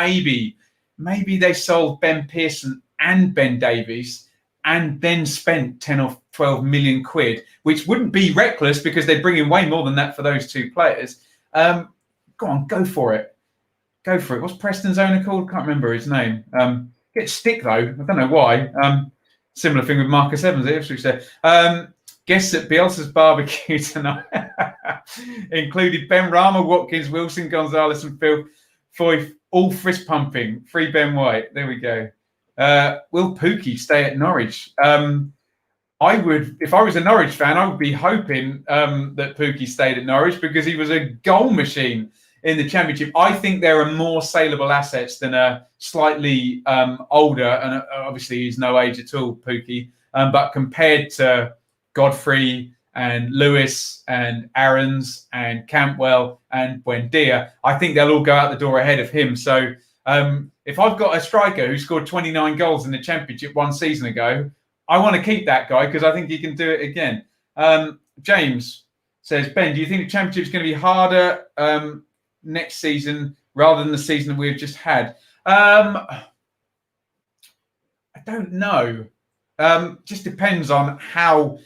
maybe they sold Ben Pearson and Ben Davies and then spent 10 or 12 million quid, which wouldn't be reckless because they'd bring in way more than that for those 2 players. Go on, go for it. Go for it. What's Preston's owner called? Can't remember his name. Get stick, though. I don't know why. Similar thing with Marcus Evans at Ipswich there. Guests at Bielsa's barbecue tonight included Ben Rama, Watkins, Wilson, Gonzalez and Phil Foyth, all fist pumping. Free Ben White. There we go. Will Pookie stay at Norwich? I would, if I was a Norwich fan, I would be hoping that Pookie stayed at Norwich because he was a goal machine in the Championship. I think there are more saleable assets than a slightly older, and obviously he's no age at all, Pookie, but compared to Godfrey and Lewis and Aarons and Campbell and Buendia, I think they'll all go out the door ahead of him. So if I've got a striker who scored 29 goals in the Championship 1 season ago, I want to keep that guy because I think he can do it again. James says, Ben, do you think the Championship is going to be harder next season rather than the season that we've just had? I don't know. Just depends on how.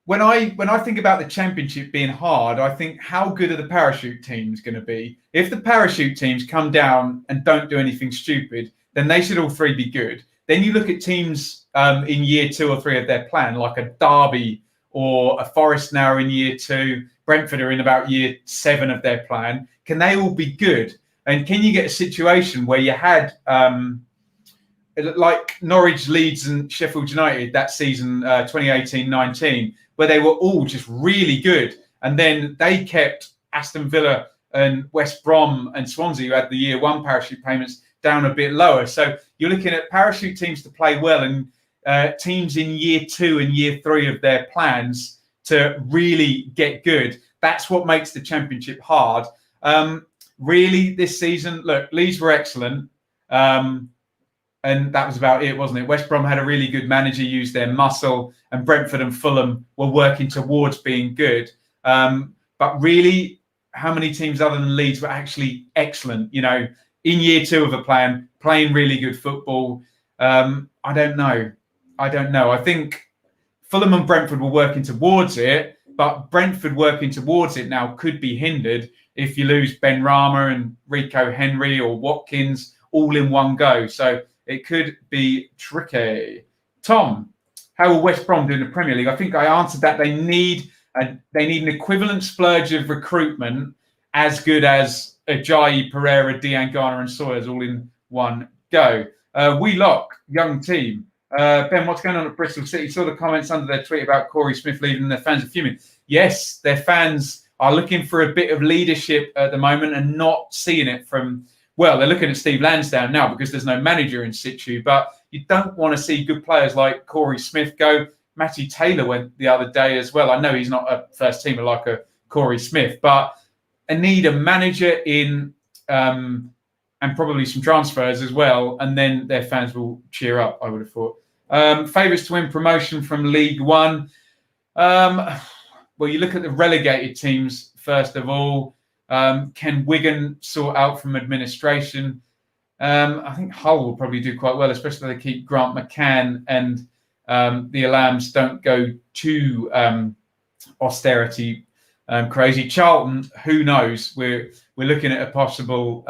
When I think about the Championship being hard, I think how good are the parachute teams going to be? If the parachute teams come down and don't do anything stupid, then they should all 3 be good. Then you look at teams in year 2 or 3 of their plan, like a Derby or a Forest now in year 2. Brentford are in about year 7 of their plan. Can they all be good? And can you get a situation where you had like Norwich, Leeds and Sheffield United that season 2018-19, where they were all just really good. And then they kept Aston Villa and West Brom and Swansea, who had the year 1 parachute payments, down a bit lower. So you're looking at parachute teams to play well and teams in year 2 and year 3 of their plans to really get good. That's what makes the Championship hard. Really, this season, look, Leeds were excellent. And that was about it, wasn't it? West Brom had a really good manager, used their muscle, and Brentford and Fulham were working towards being good. But really, how many teams other than Leeds were actually excellent, you know, in year 2 of a plan, playing really good football? I don't know. I think Fulham and Brentford were working towards it, but Brentford working towards it now could be hindered if you lose Ben Rama and Rico Henry or Watkins all in one go. So it could be tricky. Tom, how will West Brom do in the Premier League? I think I answered that. They need an equivalent splurge of recruitment as good as Ajayi, Pereira, Diane Garner and Sawyers all in one go. Wheelock, young team. Ben, what's going on at Bristol City? Saw the comments under their tweet about Corey Smith leaving and their fans are fuming. Yes, their fans are looking for a bit of leadership at the moment and not seeing it from, well, they're looking at Steve Lansdowne now because there's no manager in situ, but you don't want to see good players like Corey Smith go. Matthew Taylor went the other day as well. I know he's not a first teamer like a Corey Smith, but I need a manager in and probably some transfers as well, and then their fans will cheer up, I would have thought. Favourites to win promotion from League One. Well, you look at the relegated teams, first of all. Can Wigan sort out from administration? I think Hull will probably do quite well, especially if they keep Grant McCann and the Alams don't go too austerity crazy. Charlton, who knows? We're looking at a possible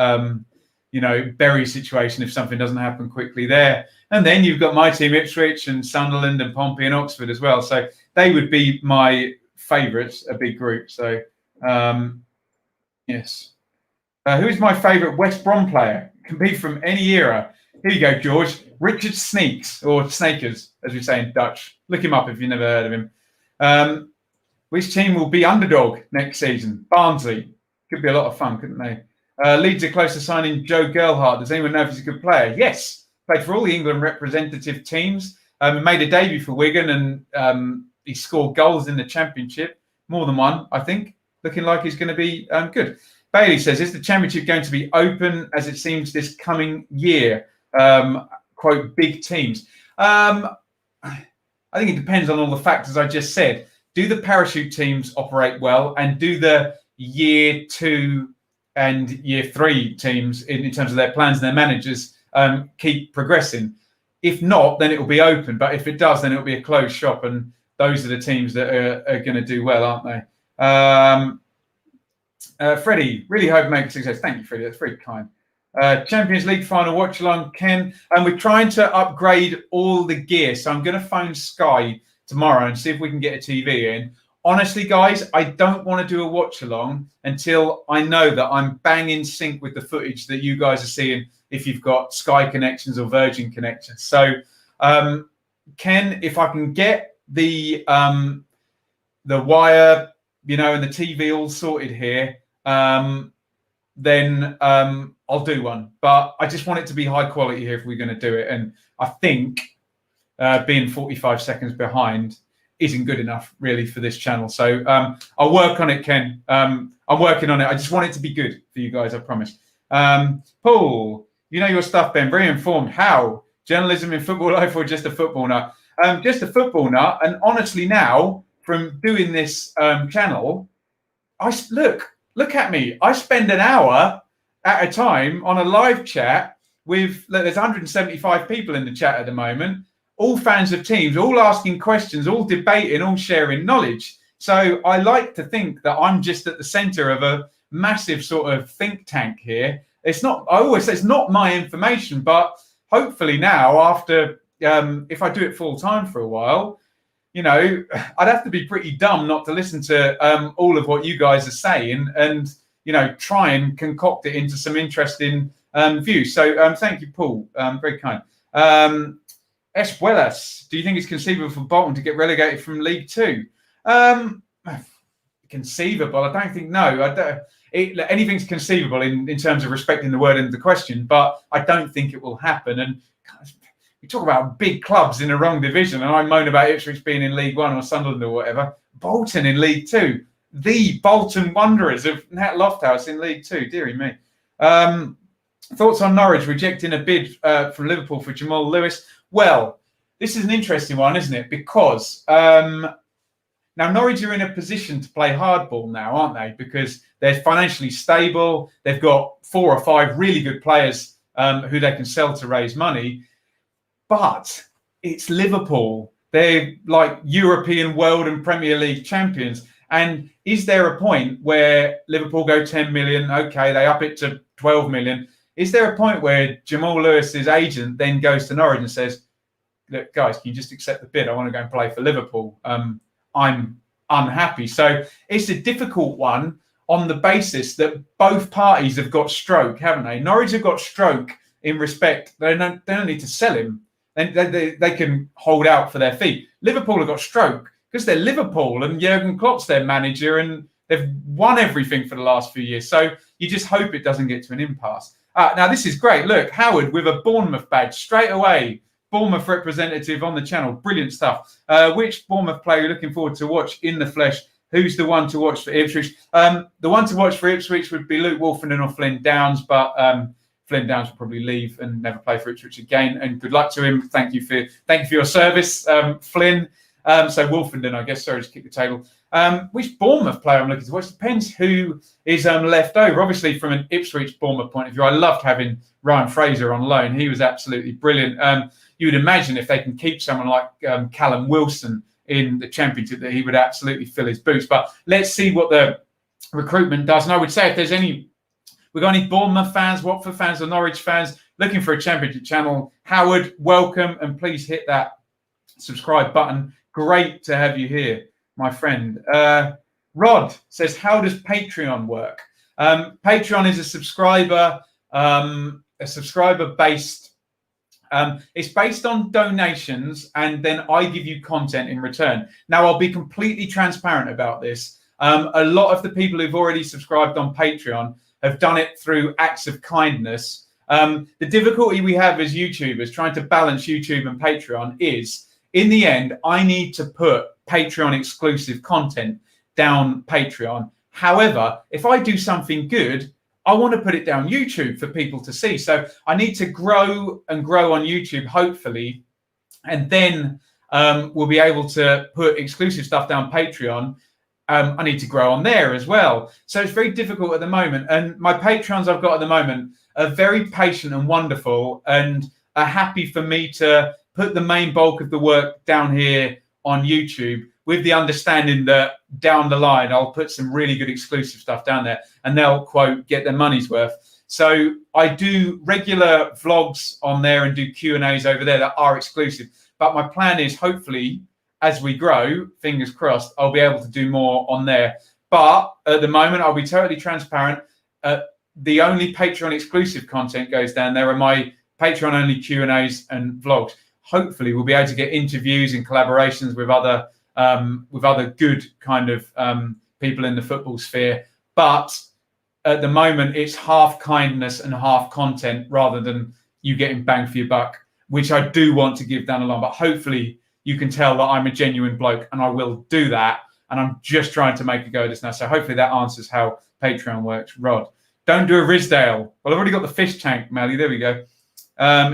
Bury situation if something doesn't happen quickly there. And then you've got my team, Ipswich and Sunderland and Pompey and Oxford as well. So they would be my favourites, a big group. So, yes. Who's my favourite West Brom player? Can be from any era. Here you go, George. Richard Sneaks, or Snakers, as we say in Dutch. Look him up if you've never heard of him. Which team will be underdog next season? Barnsley. Could be a lot of fun, couldn't they? Leeds are close to signing Joe Gerhardt. Does anyone know if he's a good player? Yes. Played for all the England representative teams. Made a debut for Wigan and he scored goals in the Championship. More than one, I think. Looking like he's going to be good. Bailey says, is the Championship going to be open as it seems this coming year? Quote, big teams. I think it depends on all the factors I just said. Do the parachute teams operate well? And do the year 2 and year 3 teams, in terms of their plans and their managers, keep progressing? If not, then it will be open. But if it does, then it will be a closed shop. And those are the teams that are going to do well, aren't they? Freddie, really hope make success. Thank you, Freddie. That's very kind. Champions League final watch along, Ken. And we're trying to upgrade all the gear. So I'm going to phone Sky tomorrow and see if we can get a TV in. Honestly, guys, I don't want to do a watch along until I know that I'm bang in sync with the footage that you guys are seeing if you've got Sky connections or Virgin connections. So, Ken, if I can get the wire, and the TV all sorted here, then I'll do one. But I just want it to be high quality here if we're going to do it. And I think being 45 seconds behind isn't good enough really for this channel. So I'll work on it, Ken. I'm working on it. I just want it to be good for you guys, I promise. Paul, you know your stuff, Ben. Very informed. How? Journalism in football life or just a football nut? Just a football nut. And honestly now, from doing this channel, look at me. I spend an hour at a time on a live chat with, there's 175 people in the chat at the moment, all fans of teams, all asking questions, all debating, all sharing knowledge. So I like to think that I'm just at the center of a massive sort of think tank here. It's not, I always say it's not my information, but hopefully now after, if I do it full time for a while, I'd have to be pretty dumb not to listen to all of what you guys are saying and, try and concoct it into some interesting views. So thank you, Paul. Very kind. Espuelas, do you think it's conceivable for Bolton to get relegated from League Two? Conceivable? I don't think, no. Anything's conceivable in terms of respecting the word in the question, but I don't think it will happen. And we talk about big clubs in the wrong division, and I moan about Ipswich being in League One or Sunderland or whatever. Bolton in League Two. The Bolton Wanderers of Nat Lofthouse in League Two. Dearie me. Thoughts on Norwich rejecting a bid from Liverpool for Jamal Lewis? Well, this is an interesting one, isn't it? Because now Norwich are in a position to play hardball now, aren't they? Because they're financially stable. They've got 4 or 5 really good players who they can sell to raise money. But it's Liverpool. They're like European, World and Premier League champions. And is there a point where Liverpool go 10 million? Okay, they up it to 12 million. Is there a point where Jamal Lewis's agent then goes to Norwich and says, look, guys, can you just accept the bid? I want to go and play for Liverpool. I'm unhappy. So it's a difficult one on the basis that both parties have got stroke, haven't they? Norwich have got stroke in respect. They don't need to sell him. They can hold out for their fee. Liverpool have got stroke because they're Liverpool and Jurgen Klopp's their manager and they've won everything for the last few years. So you just hope it doesn't get to an impasse. Now, this is great. Look, Howard with a Bournemouth badge straight away. Bournemouth representative on the channel. Brilliant stuff. Which Bournemouth player are you looking forward to watch in the flesh? Who's the one to watch for Ipswich? The one to watch for Ipswich would be Luke Wolfenden or Flynn Downs, but Flynn Downs will probably leave and never play for Ipswich again. And good luck to him. Thank you for your service, Flynn. So Wolfenden, I guess. Sorry to kick the table. Which Bournemouth player I'm looking to watch depends who is left over. Obviously, from an Ipswich Bournemouth point of view, I loved having Ryan Fraser on loan. He was absolutely brilliant. You would imagine if they can keep someone like Callum Wilson in the Championship, that he would absolutely fill his boots. But let's see what the recruitment does. And I would say if there's we've got any Bournemouth fans, Watford fans, or Norwich fans looking for a Championship channel, Howard, welcome, and please hit that subscribe button. Great to have you here, my friend. Rod says, how does Patreon work? Patreon is a subscriber-based. It's based on donations, and then I give you content in return. Now, I'll be completely transparent about this. A lot of the people who've already subscribed on Patreon have done it through acts of kindness. The difficulty we have as YouTubers trying to balance YouTube and Patreon is, in the end, I need to put Patreon exclusive content down Patreon. However, if I do something good, I want to put it down YouTube for people to see. So I need to grow on YouTube, hopefully, and then we'll be able to put exclusive stuff down Patreon. I need to grow on there as well. So it's very difficult at the moment. And my Patrons I've got at the moment are very patient and wonderful and are happy for me to put the main bulk of the work down here on YouTube, with the understanding that down the line, I'll put some really good exclusive stuff down there and they'll, quote, get their money's worth. So I do regular vlogs on there and do Q&As over there that are exclusive. But my plan is, hopefully, as we grow, fingers crossed, I'll be able to do more on there. But at the moment, I'll be totally transparent. The only Patreon exclusive content goes down there are my Patreon only Q&As and vlogs. Hopefully, we'll be able to get interviews and collaborations with other good kind of people in the football sphere. But at the moment, it's half kindness and half content rather than you getting bang for your buck, which I do want to give down the line. But hopefully you can tell that I'm a genuine bloke and I will do that. And I'm just trying to make a go of this now. So hopefully that answers how Patreon works. Rod, don't do a Rizdale. Well, I've already got the fish tank, Melly. There we go.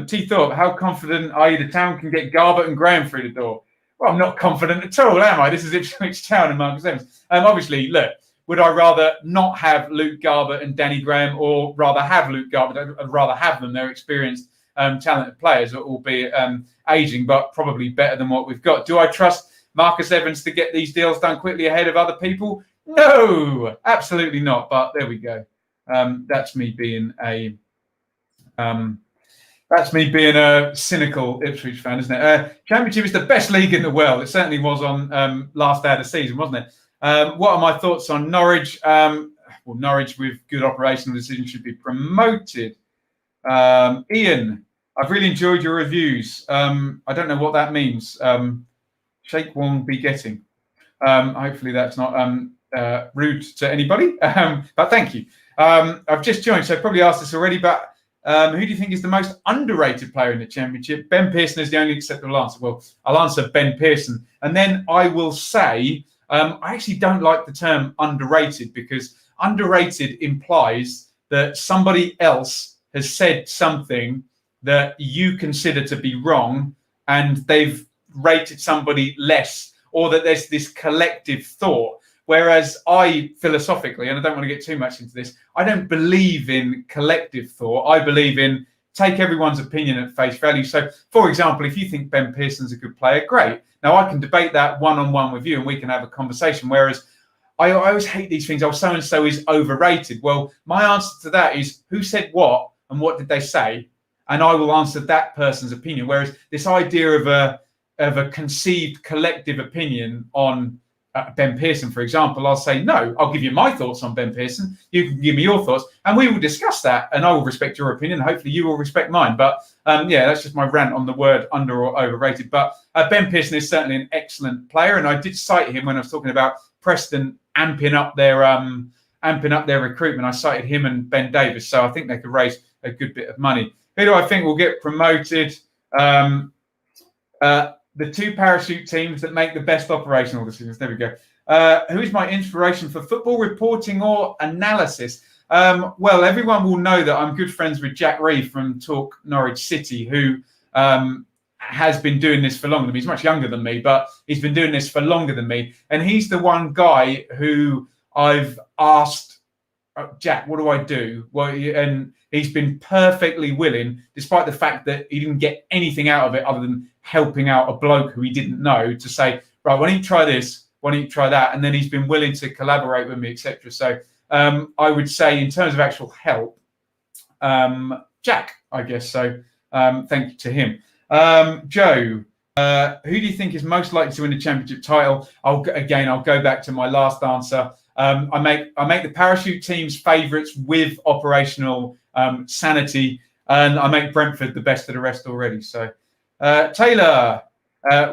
T Thorpe, how confident are you the town can get Garbutt and Graham through the door? Well, I'm not confident at all, am I? This is Ipswich Town and Marcus Evans. Obviously, look, would I rather not have Luke Garbutt and Danny Graham, or rather have Luke Garbutt? I'd rather have them. They're experienced, talented players, albeit aging, but probably better than what we've got. Do I trust Marcus Evans to get these deals done quickly ahead of other people? No, absolutely not. But there we go. That's me being a cynical Ipswich fan, isn't it? Championship is the best league in the world. It certainly was on last day of the season, wasn't it? What are my thoughts on Norwich? Well, Norwich with good operational decision should be promoted. Ian, I've really enjoyed your reviews. I don't know what that means. Shake won't be getting. Hopefully that's not rude to anybody. But thank you. I've just joined, so I probably asked this already, but who do you think is the most underrated player in the Championship? Ben Pearson is the only acceptable answer. Well, I'll answer Ben Pearson. And then I will say, I actually don't like the term underrated, because underrated implies that somebody else has said something that you consider to be wrong and they've rated somebody less, or that there's this collective thought. Whereas I, philosophically, and I don't want to get too much into this, I don't believe in collective thought. I believe in take everyone's opinion at face value. So, for example, if you think Ben Pearson's a good player, great. Now, I can debate that one-on-one with you and we can have a conversation. Whereas I always hate these things. Oh, so-and-so is overrated. Well, my answer to that is who said what and what did they say? And I will answer that person's opinion. Whereas this idea of a conceived collective opinion on Ben Pearson, for example, I'll say, no, I'll give you my thoughts on Ben Pearson. You can give me your thoughts and we will discuss that and I will respect your opinion. Hopefully you will respect mine. But yeah, that's just my rant on the word under or overrated. But Ben Pearson is certainly an excellent player. And I did cite him when I was talking about Preston amping up their recruitment. I cited him and Ben Davis. So I think they could raise a good bit of money. Who do I think will get promoted? The two parachute teams that make the best operational decisions. There we go. Who is my inspiration for football reporting or analysis? Well, everyone will know that I'm good friends with Jack Reeve from Talk Norwich City, who has been doing this for longer than me. He's much younger than me, but he's been doing this for longer than me. And he's the one guy who I've asked, Jack, what do I do? Well, and he's been perfectly willing, despite the fact that he didn't get anything out of it other than helping out a bloke who he didn't know, to say, right, why don't you try this? Why don't you try that? And then he's been willing to collaborate with me, etc. So I would say in terms of actual help, Jack, I guess. So thank you to him. Joe, who do you think is most likely to win the championship title? I'll go back to my last answer. I make the parachute teams favourites with operational sanity, and I make Brentford the best of the rest already. So, Taylor,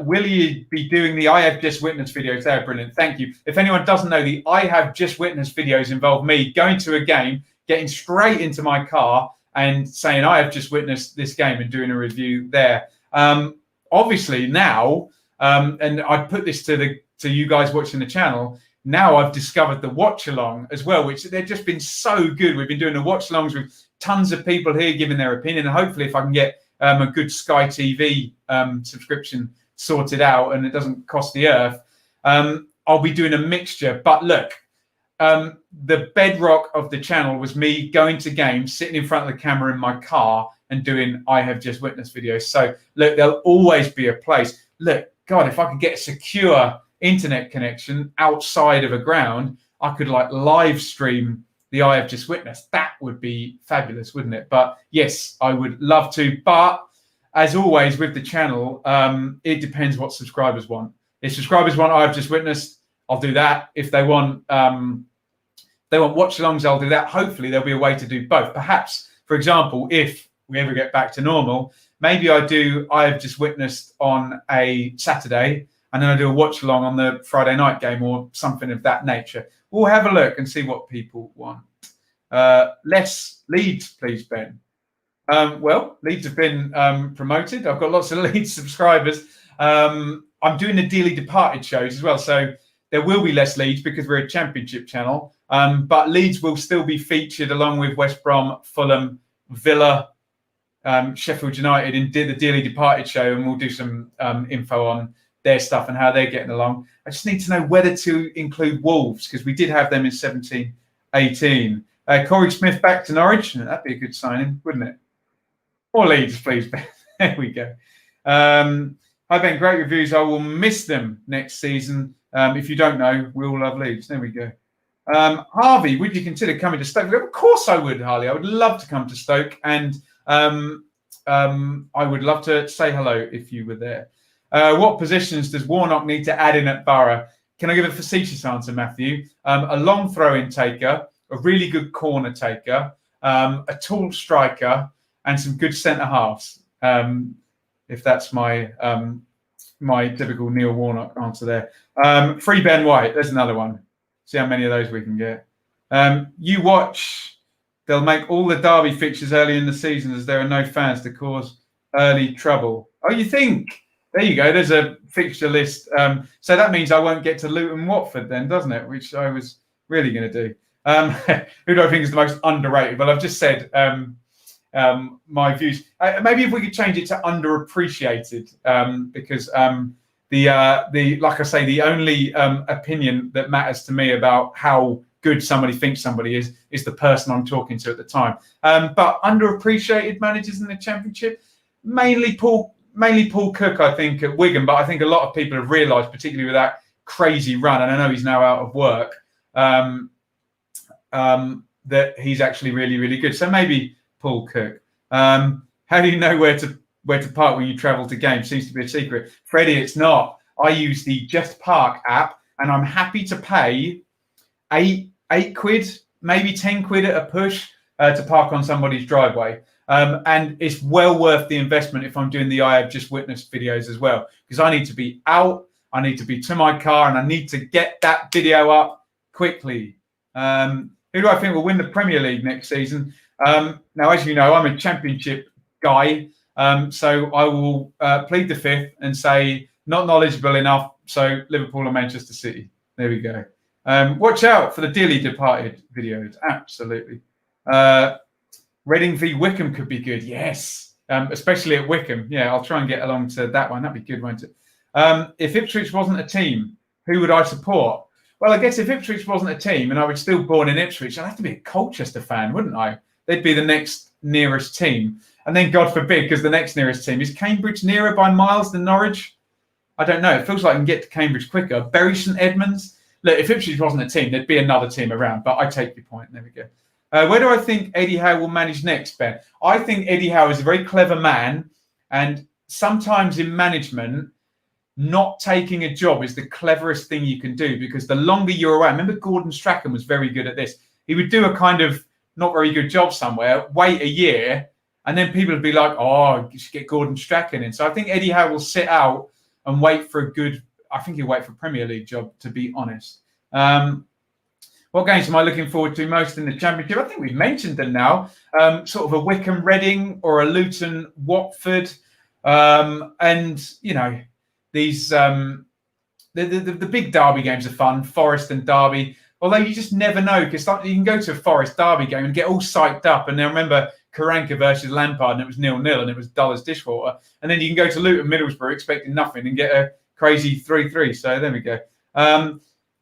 will you be doing the I Have Just Witnessed videos? They're brilliant. Thank you. If anyone doesn't know, the I Have Just Witnessed videos involve me going to a game, getting straight into my car and saying, I have just witnessed this game and doing a review there. Obviously now, and I put this to you guys watching the channel, now I've discovered the watch along as well, which they've just been so good. We've been doing the watch alongs with tons of people here giving their opinion. And hopefully if I can get a good Sky TV subscription sorted out and it doesn't cost the earth, I'll be doing a mixture. But look, the bedrock of the channel was me going to games, sitting in front of the camera in my car and doing I Have Just Witnessed videos. So look, there'll always be a place. Look, God, if I could get a secure internet connection outside of a ground, I could like live stream the I Have Just Witnessed. That would be fabulous, wouldn't it? But yes, I would love to. But as always with the channel, it depends what subscribers want. If subscribers want I Have Just Witnessed, I'll do that. If they want watch-alongs, I'll do that. Hopefully there'll be a way to do both. Perhaps, for example, if we ever get back to normal, maybe I do I Have Just Witnessed on a Saturday and then I do a watch-along on the Friday night game or something of that nature. We'll have a look and see what people want. Less Leeds, please, Ben. Well, Leeds have been promoted. I've got lots of Leeds subscribers. I'm doing the Dearly Departed shows as well, so there will be less Leeds because we're a championship channel. But Leeds will still be featured along with West Brom, Fulham, Villa, Sheffield United in the Dearly Departed show, and we'll do some info on their stuff and how they're getting along. I just need to know whether to include Wolves because we did have them in 17-18. Corey Smith back to Norwich. That'd be a good signing, wouldn't it? Or Leeds, please, Ben. There we go. Hi, Ben. Great reviews. I will miss them next season. If you don't know, we all love Leeds. There we go. Harvey, would you consider coming to Stoke? Of course I would, Harley. I would love to come to Stoke, and I would love to say hello if you were there. What positions does Warnock need to add in at Borough? Can I give a facetious answer, Matthew? A long throw-in taker, a really good corner taker, a tall striker, and some good centre-halves, if that's my my typical Neil Warnock answer there. Free Ben White, there's another one. See how many of those we can get. You watch, they'll make all the derby fixtures early in the season as there are no fans to cause early trouble. Oh, you think? There you go. There's a fixture list. So that means I won't get to Luton Watford then, doesn't it? Which I was really going to do. Who do I think is the most underrated? Well, I've just said my views. Maybe if we could change it to underappreciated, because the like I say, the only opinion that matters to me about how good somebody thinks somebody is the person I'm talking to at the time. But underappreciated managers in the Championship, mainly Paul Cook, I think, at Wigan. But I think a lot of people have realised, particularly with that crazy run, and I know he's now out of work, that he's actually really, really good. So maybe Paul Cook. How do you know where to park when you travel to games? Seems to be a secret. Freddie, it's not. I use the Just Park app, and I'm happy to pay £8, maybe £10 at a push to park on somebody's driveway. And it's well worth the investment if I'm doing the I Have Just Witnessed videos as well, because I need to be out, I need to be to my car, and I need to get that video up quickly. Who do I think will win the Premier League next season? Now, as you know, I'm a Championship guy, so I will plead the fifth and say not knowledgeable enough, so Liverpool or Manchester City. There we go. Watch out for the dearly departed videos. Absolutely. Reading v Wickham could be good. Yes, especially at Wickham. Yeah, I'll try and get along to that one. That'd be good, won't it? If Ipswich wasn't a team, who would I support? Well, I guess if Ipswich wasn't a team and I was still born in Ipswich, I'd have to be a Colchester fan, wouldn't I? They'd be the next nearest team. And then, God forbid, because the next nearest team is Cambridge nearer by miles than Norwich. I don't know. It feels like I can get to Cambridge quicker. Bury St Edmunds. Look, if Ipswich wasn't a team, there'd be another team around. But I take your point. There we go. Where do I think Eddie Howe will manage next, Ben? I think Eddie Howe is a very clever man. And sometimes in management, not taking a job is the cleverest thing you can do, because the longer you're away, remember Gordon Strachan was very good at this. He would do a kind of not very good job somewhere, wait a year, and then people would be like, oh, you should get Gordon Strachan in. So I think Eddie Howe will sit out and wait for I think he'll wait for a Premier League job, to be honest. What games am I looking forward to most in the Championship? I think we've mentioned them now. Sort of a Wickham Reading or a Luton Watford. And, you know, these the big derby games are fun, Forest and Derby. Although you just never know, because you can go to a Forest Derby game and get all psyched up. And then remember Karanka versus Lampard, and it was 0-0, and it was dull as dishwater. And then you can go to Luton Middlesbrough expecting nothing and get a crazy 3-3. So there we go.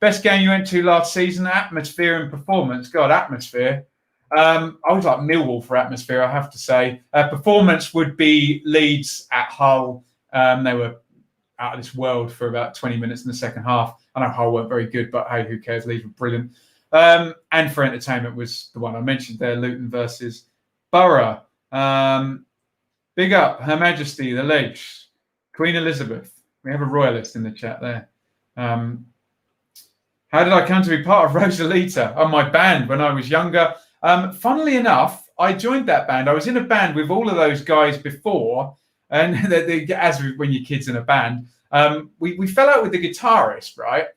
Best game you went to last season, atmosphere and performance. God, atmosphere. I was like Millwall for atmosphere, I have to say. Performance would be Leeds at Hull. They were out of this world for about 20 minutes in the second half. I know Hull weren't very good, but hey, who cares? Leeds were brilliant. And for entertainment was the one I mentioned there, Luton versus Borough. Big up, Her Majesty, the Legs, Queen Elizabeth. We have a royalist in the chat there. How did I come to be part of Rosalita? Oh, my band when I was younger. Funnily enough, I joined that band. I was in a band with all of those guys before. And when your kid's in a band, we fell out with the guitarist, right?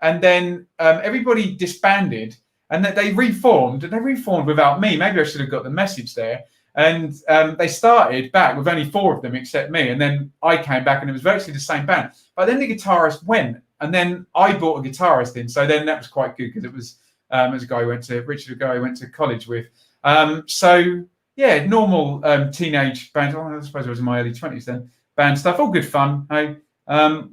And then everybody disbanded, and they reformed. And they reformed without me. Maybe I should have got the message there. And they started back with only 4 of them except me. And then I came back, and it was virtually the same band. But then the guitarist went, and then I brought a guitarist in. So then that was quite good, because it was as a guy Richard, a guy I went to college with. So yeah, normal teenage band. Oh, I suppose I was in my early 20s then. Band stuff, all good fun. Hey, I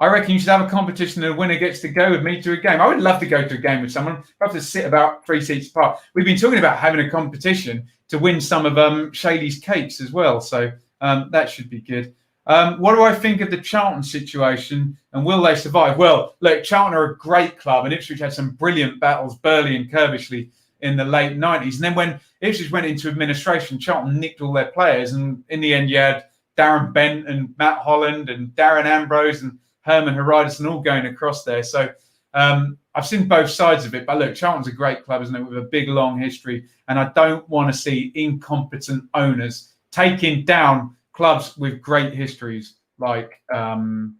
reckon you should have a competition and the winner gets to go with me to a game. I would love to go to a game with someone. I have to sit about 3 seats apart. We've been talking about having a competition to win some of Shaylee's cakes as well. So that should be good. What do I think of the Charlton situation, and will they survive? Well, look, Charlton are a great club, and Ipswich had some brilliant battles, Burley and Kirvishley, in the late 90s. And then when Ipswich went into administration, Charlton nicked all their players. And in the end, you had Darren Bent and Matt Holland and Darren Ambrose and Herman Heridason all going across there. So I've seen both sides of it. But look, Charlton's a great club, isn't it, with a big, long history. And I don't want to see incompetent owners taking down clubs with great histories like Charlton.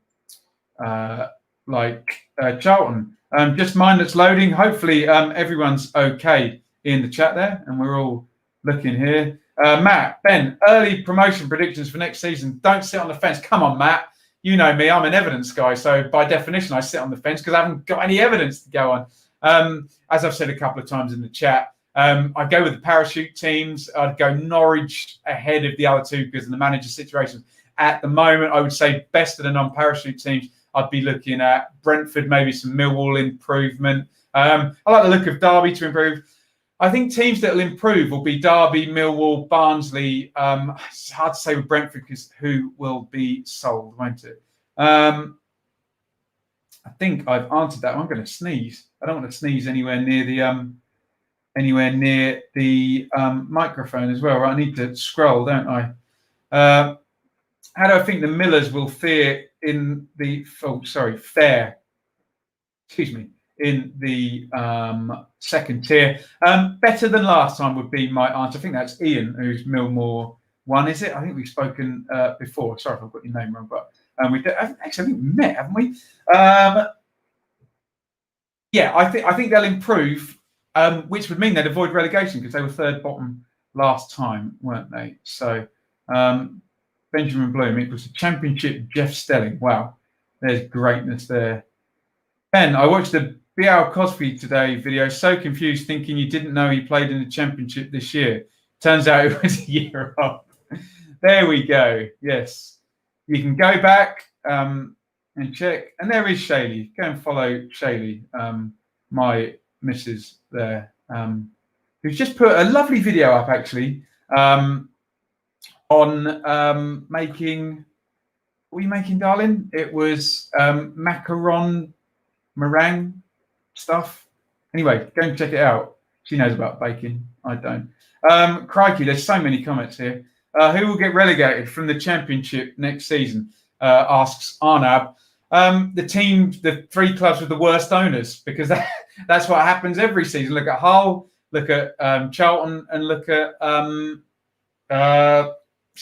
Just mind that's loading. Hopefully everyone's okay in the chat there, and we're all looking here. Matt, Ben, early promotion predictions for next season. Don't sit on the fence. Come on, Matt. You know me. I'm an evidence guy, so by definition, I sit on the fence because I haven't got any evidence to go on. As I've said a couple of times in the chat, I go with the parachute teams. I'd go Norwich ahead of the other two because of the manager situation. At the moment, I would say best of the non-parachute teams. I'd be looking at Brentford, maybe some Millwall improvement. I like the look of Derby to improve. I think teams that will improve will be Derby, Millwall, Barnsley. It's hard to say with Brentford because who will be sold, won't it? I think I've answered that. I'm going to sneeze. I don't want to sneeze anywhere near the microphone as well. Right? I need to scroll, don't I? How do I think the Millers will fare in the fare? Excuse me, in the second tier. Better than last time would be my answer. I think that's Ian, who's Millmore 1, is it? I think we've spoken before. Sorry if I've got your name wrong, but we actually met, haven't we? Yeah, I think they'll improve, which would mean they'd avoid relegation because they were third bottom last time, weren't they? So Benjamin Bloom equals the Championship Jeff Stelling. Wow, there's greatness there. Ben, I watched the Bial Cosby today video, so confused, thinking you didn't know he played in the Championship this year. Turns out it was a year off. There we go. Yes. You can go back and check. And there is Shaylee. Go and follow Shaylee, my missus there, who's just put a lovely video up, actually, on making... What were you making, darling? It was macaron meringue stuff. Anyway, go and check it out. She knows about baking. I don't. Crikey, there's so many comments here. Who will get relegated from the Championship next season? Asks Arnab. The 3 clubs with the worst owners, because that's what happens every season. Look at Hull, look at Charlton, and look at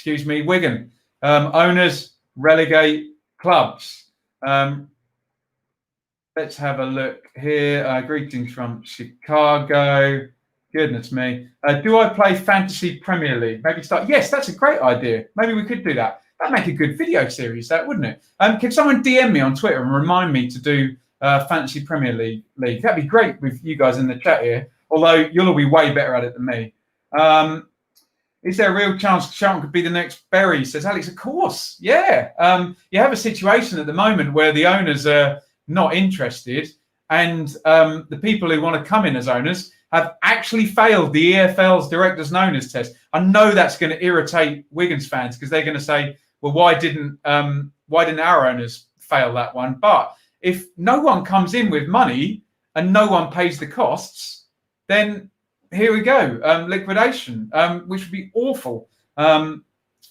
Wigan. Owners relegate clubs. Let's have a look here. Greetings from Chicago. Goodness me. Do I play Fantasy Premier League? Maybe start. Yes, that's a great idea. Maybe we could do that. That'd make a good video series, that wouldn't it? Can someone DM me on Twitter and remind me to do Fantasy Premier League? That'd be great with you guys in the chat here. Although you'll all be way better at it than me. Is there a real chance Charlton could be the next Bury? Says Alex. Of course. Yeah. You have a situation at the moment where the owners are not interested, and the people who want to come in as owners have actually failed the EFL's directors and owners test. I know that's going to irritate Wigan's fans because they're going to say, well, why didn't our owners fail that one? But if no one comes in with money and no one pays the costs, then here we go, liquidation, which would be awful. But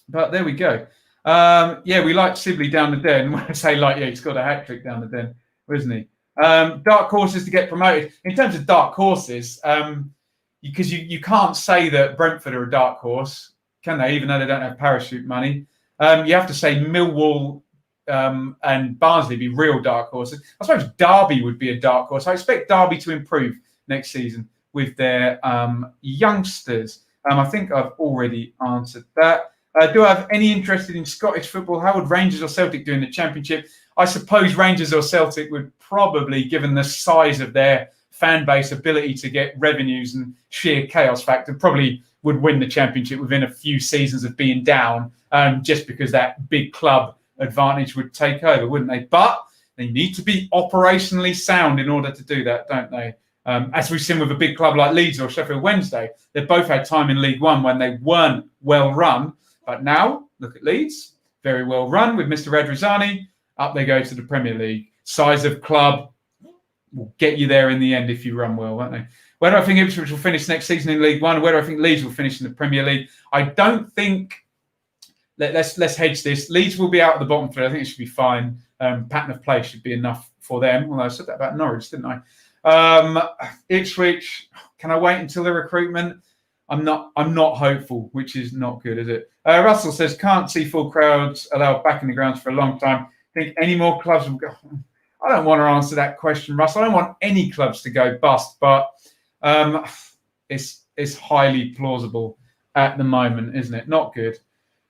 there we go. We like Sibley down the den. When I say he's got a hat-trick down the den, isn't he? Dark horses to get promoted. In terms of dark horses, because you can't say that Brentford are a dark horse, can they, even though they don't have parachute money? You have to say Millwall and Barnsley be real dark horses. I suppose Derby would be a dark horse. I expect Derby to improve next season with their youngsters. I think I've already answered that. Do I have any interest in Scottish football? How would Rangers or Celtic do in the Championship? I suppose Rangers or Celtic would probably, given the size of their fan base, ability to get revenues and sheer chaos factor, probably would win the Championship within a few seasons of being down, just because that big club advantage would take over, wouldn't they? But they need to be operationally sound in order to do that, don't they? As we've seen with a big club like Leeds or Sheffield Wednesday, they've both had time in League One when they weren't well run. But now, look at Leeds, very well run with Mr. Radrizzani. Up they go to the Premier League. Size of club will get you there in the end if you run well, won't they? Where do I think Ipswich will finish next season in League One? Where do I think Leeds will finish in the Premier League? I don't think... Let's hedge this. Leeds will be out of the bottom three. I think it should be fine. Pattern of play should be enough for them. Although I said that about Norwich, didn't I? Ipswich, can I wait until the recruitment? I'm not hopeful, which is not good, is it? Russell says, can't see full crowds allowed back in the grounds for a long time. Think any more clubs will go? I don't want to answer that question, Russell. I don't want any clubs to go bust, but it's highly plausible at the moment, isn't it? Not good.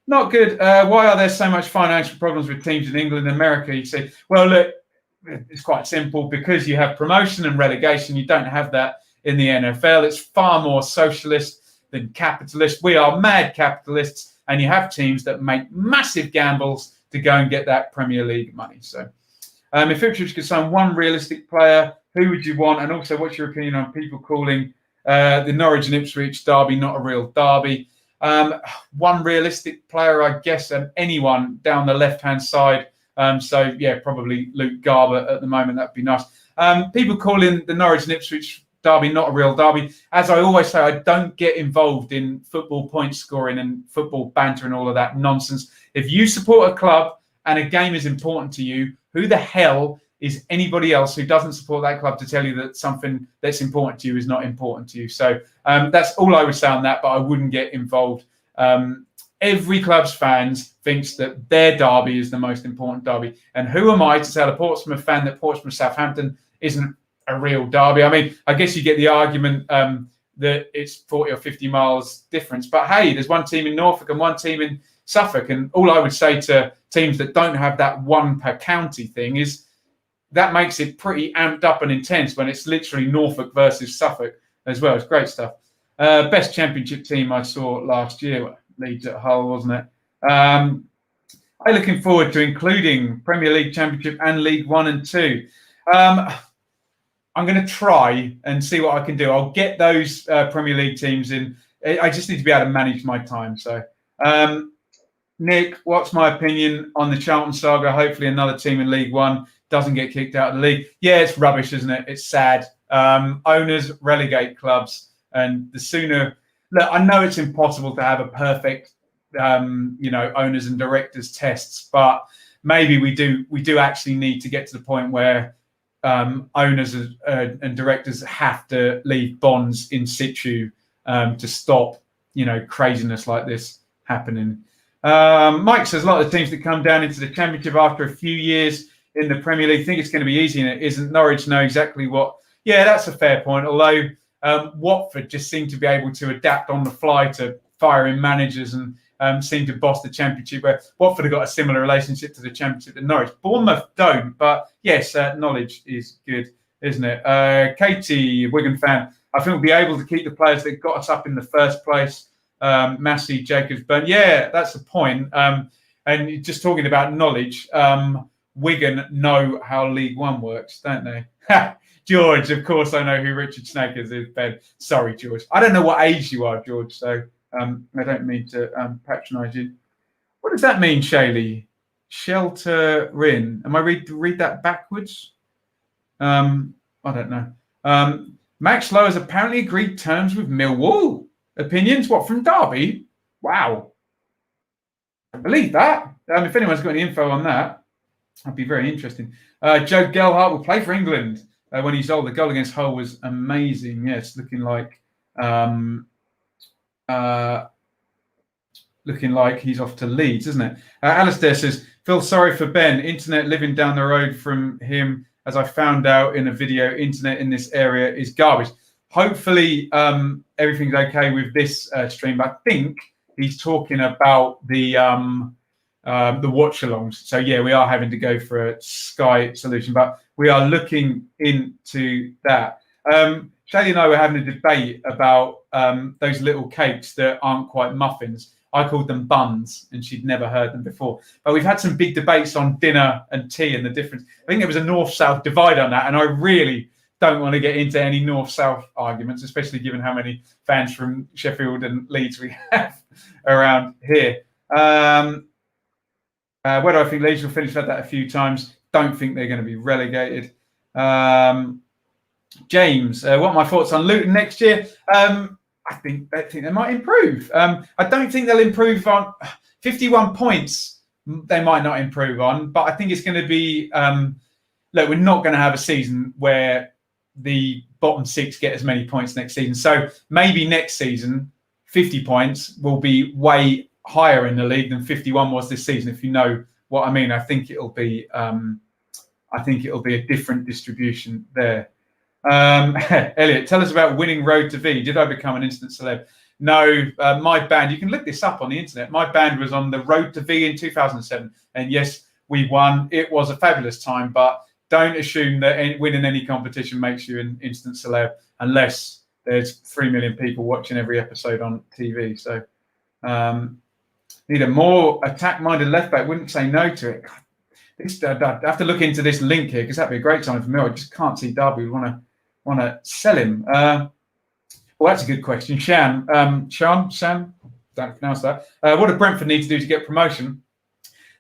Not good. Why are there so much financial problems with teams in England and America? You say, well, look, it's quite simple. Because you have promotion and relegation, you don't have that in the NFL. It's far more socialist than capitalist. We are mad capitalists, and you have teams that make massive gambles to go and get that Premier League money. So if Ipswich could sign one realistic player, who would you want? And also, what's your opinion on people calling the Norwich and Ipswich derby not a real derby? One realistic player, I guess, anyone down the left-hand side So, yeah, probably Luke Garber at the moment. That'd be nice. People calling the Norwich and Ipswich derby not a real derby. As I always say, I don't get involved in football point scoring and football banter and all of that nonsense. If you support a club and a game is important to you, who the hell is anybody else who doesn't support that club to tell you that something that's important to you is not important to you? So that's all I would say on that, but I wouldn't get involved. Every club's fans thinks that their derby is the most important derby. And who am I to tell a Portsmouth fan that Portsmouth-Southampton isn't a real derby? I mean, I guess you get the argument that it's 40 or 50 miles difference. But hey, there's one team in Norfolk and one team in Suffolk. And all I would say to teams that don't have that one per county thing is that makes it pretty amped up and intense when it's literally Norfolk versus Suffolk as well. It's great stuff. Best championship team I saw last year, Leeds at Hull, wasn't it? I'm looking forward to including Premier League Championship and League 1 and 2. I'm going to try and see what I can do. I'll get those Premier League teams in. I just need to be able to manage my time. So, Nick, what's my opinion on the Charlton saga? Hopefully another team in League 1 doesn't get kicked out of the league. Yeah, it's rubbish, isn't it? It's sad. Owners relegate clubs. And the sooner... Look, I know it's impossible to have a perfect, owners and directors tests, but maybe we do actually need to get to the point where owners and directors have to leave bonds in situ to stop, craziness like this happening. Mike says a lot of the teams that come down into the Championship after a few years in the Premier League think it's going to be easy, and it isn't. Norwich know exactly what. Yeah, that's a fair point. Although Watford just seem to be able to adapt on the fly to firing managers and seem to boss the Championship, where Watford have got a similar relationship to the Championship that Norwich. Bournemouth don't, but yes, knowledge is good, isn't it? Katie, Wigan fan, I think we'll be able to keep the players that got us up in the first place. Massey, Jacobs, but yeah, that's the point. And just talking about knowledge, Wigan know how League One works, don't they? George, of course, I know who Richard Snaggers is, Ben. Sorry, George. I don't know what age you are, George, so I don't mean to patronise you. What does that mean, Shaylee? Shelter in. Am I read that backwards? I don't know. Max Lowe has apparently agreed terms with Millwall. Opinions? What, from Derby? Wow. I believe that. If anyone's got any info on that, that'd be very interesting. Joe Gelhardt will play for England when he's old. The goal against Hull was amazing. Yes, looking like he's off to Leeds, isn't it? Alistair says, feel sorry for Ben. Internet living down the road from him. As I found out in a video, internet in this area is garbage. Hopefully everything's okay with this stream. But I think he's talking about the watch-alongs. So, yeah, we are having to go for a Sky solution. But we are looking into that. Shelley and I were having a debate about those little cakes that aren't quite muffins. I called them buns, and she'd never heard them before. But we've had some big debates on dinner and tea and the difference. I think there was a north-south divide on that, and I really don't want to get into any north-south arguments, especially given how many fans from Sheffield and Leeds we have around here. Where do I think Leeds will finish? I've had that a few times. Don't think they're going to be relegated. James, what are my thoughts on Luton next year? I think they might improve. I don't think they'll improve on 51 points. They might not improve on, but I think it's going to be. Look, we're not going to have a season where the bottom six get as many points next season. So maybe next season, 50 points will be way higher in the league than 51 was this season. If you know what I mean, I think it'll be. I think it'll be a different distribution there. Elliot, tell us about winning Road to V. Did I become an instant celeb? No, my band, you can look this up on the internet. My band was on the Road to V in 2007. And yes, we won. It was a fabulous time, but don't assume that winning any competition makes you an instant celeb unless there's 3 million people watching every episode on TV. So need a more attack-minded left-back. Wouldn't say no to it. I have to look into this link here because that'd be a great time for me. I just can't see Derby. We want to sell him. Well, that's a good question. Sam, don't pronounce that. What do Brentford need to do to get promotion?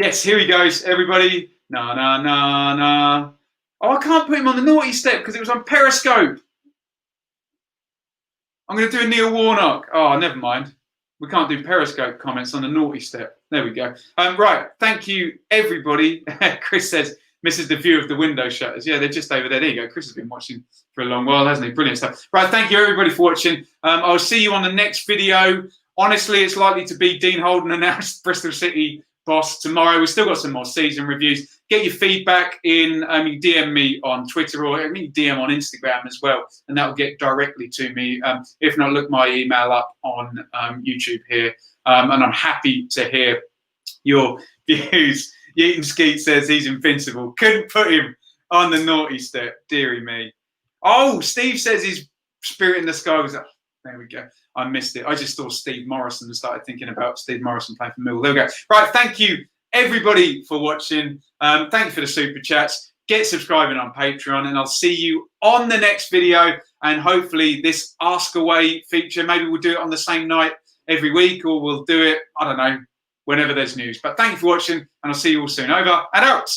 Yes, here he goes, everybody. No. Oh, I can't put him on the naughty step because it was on Periscope. I'm going to do a Neil Warnock. Oh, never mind. We can't do Periscope comments on the naughty step. There we go. Right. Thank you, everybody. Chris says, misses the view of the window shutters. Yeah, they're just over there. There you go. Chris has been watching for a long while, hasn't he? Brilliant stuff. Right. Thank you, everybody, for watching. I'll see you on the next video. Honestly, it's likely to be Dean Holden announced Bristol City boss tomorrow. We've still got some more season reviews. Get your feedback in. You can DM me on Twitter or DM on Instagram as well, and that will get directly to me. If not, look my email up on YouTube here, and I'm happy to hear your views. Yeaton Skeet says he's invincible. Couldn't put him on the naughty step. Deary me. Oh, Steve says his Spirit in the Sky was up. There we go. I missed it. I just saw Steve Morrison and started thinking about Steve Morrison playing for Millwall. There we go. Right, thank you, everybody, for watching. Thank you for the super chats. Get subscribing on Patreon, and I'll see you on the next video. And hopefully this Ask Away feature, maybe we'll do it on the same night every week, or we'll do it, I don't know, whenever there's news. But thank you for watching, and I'll see you all soon. Over and out.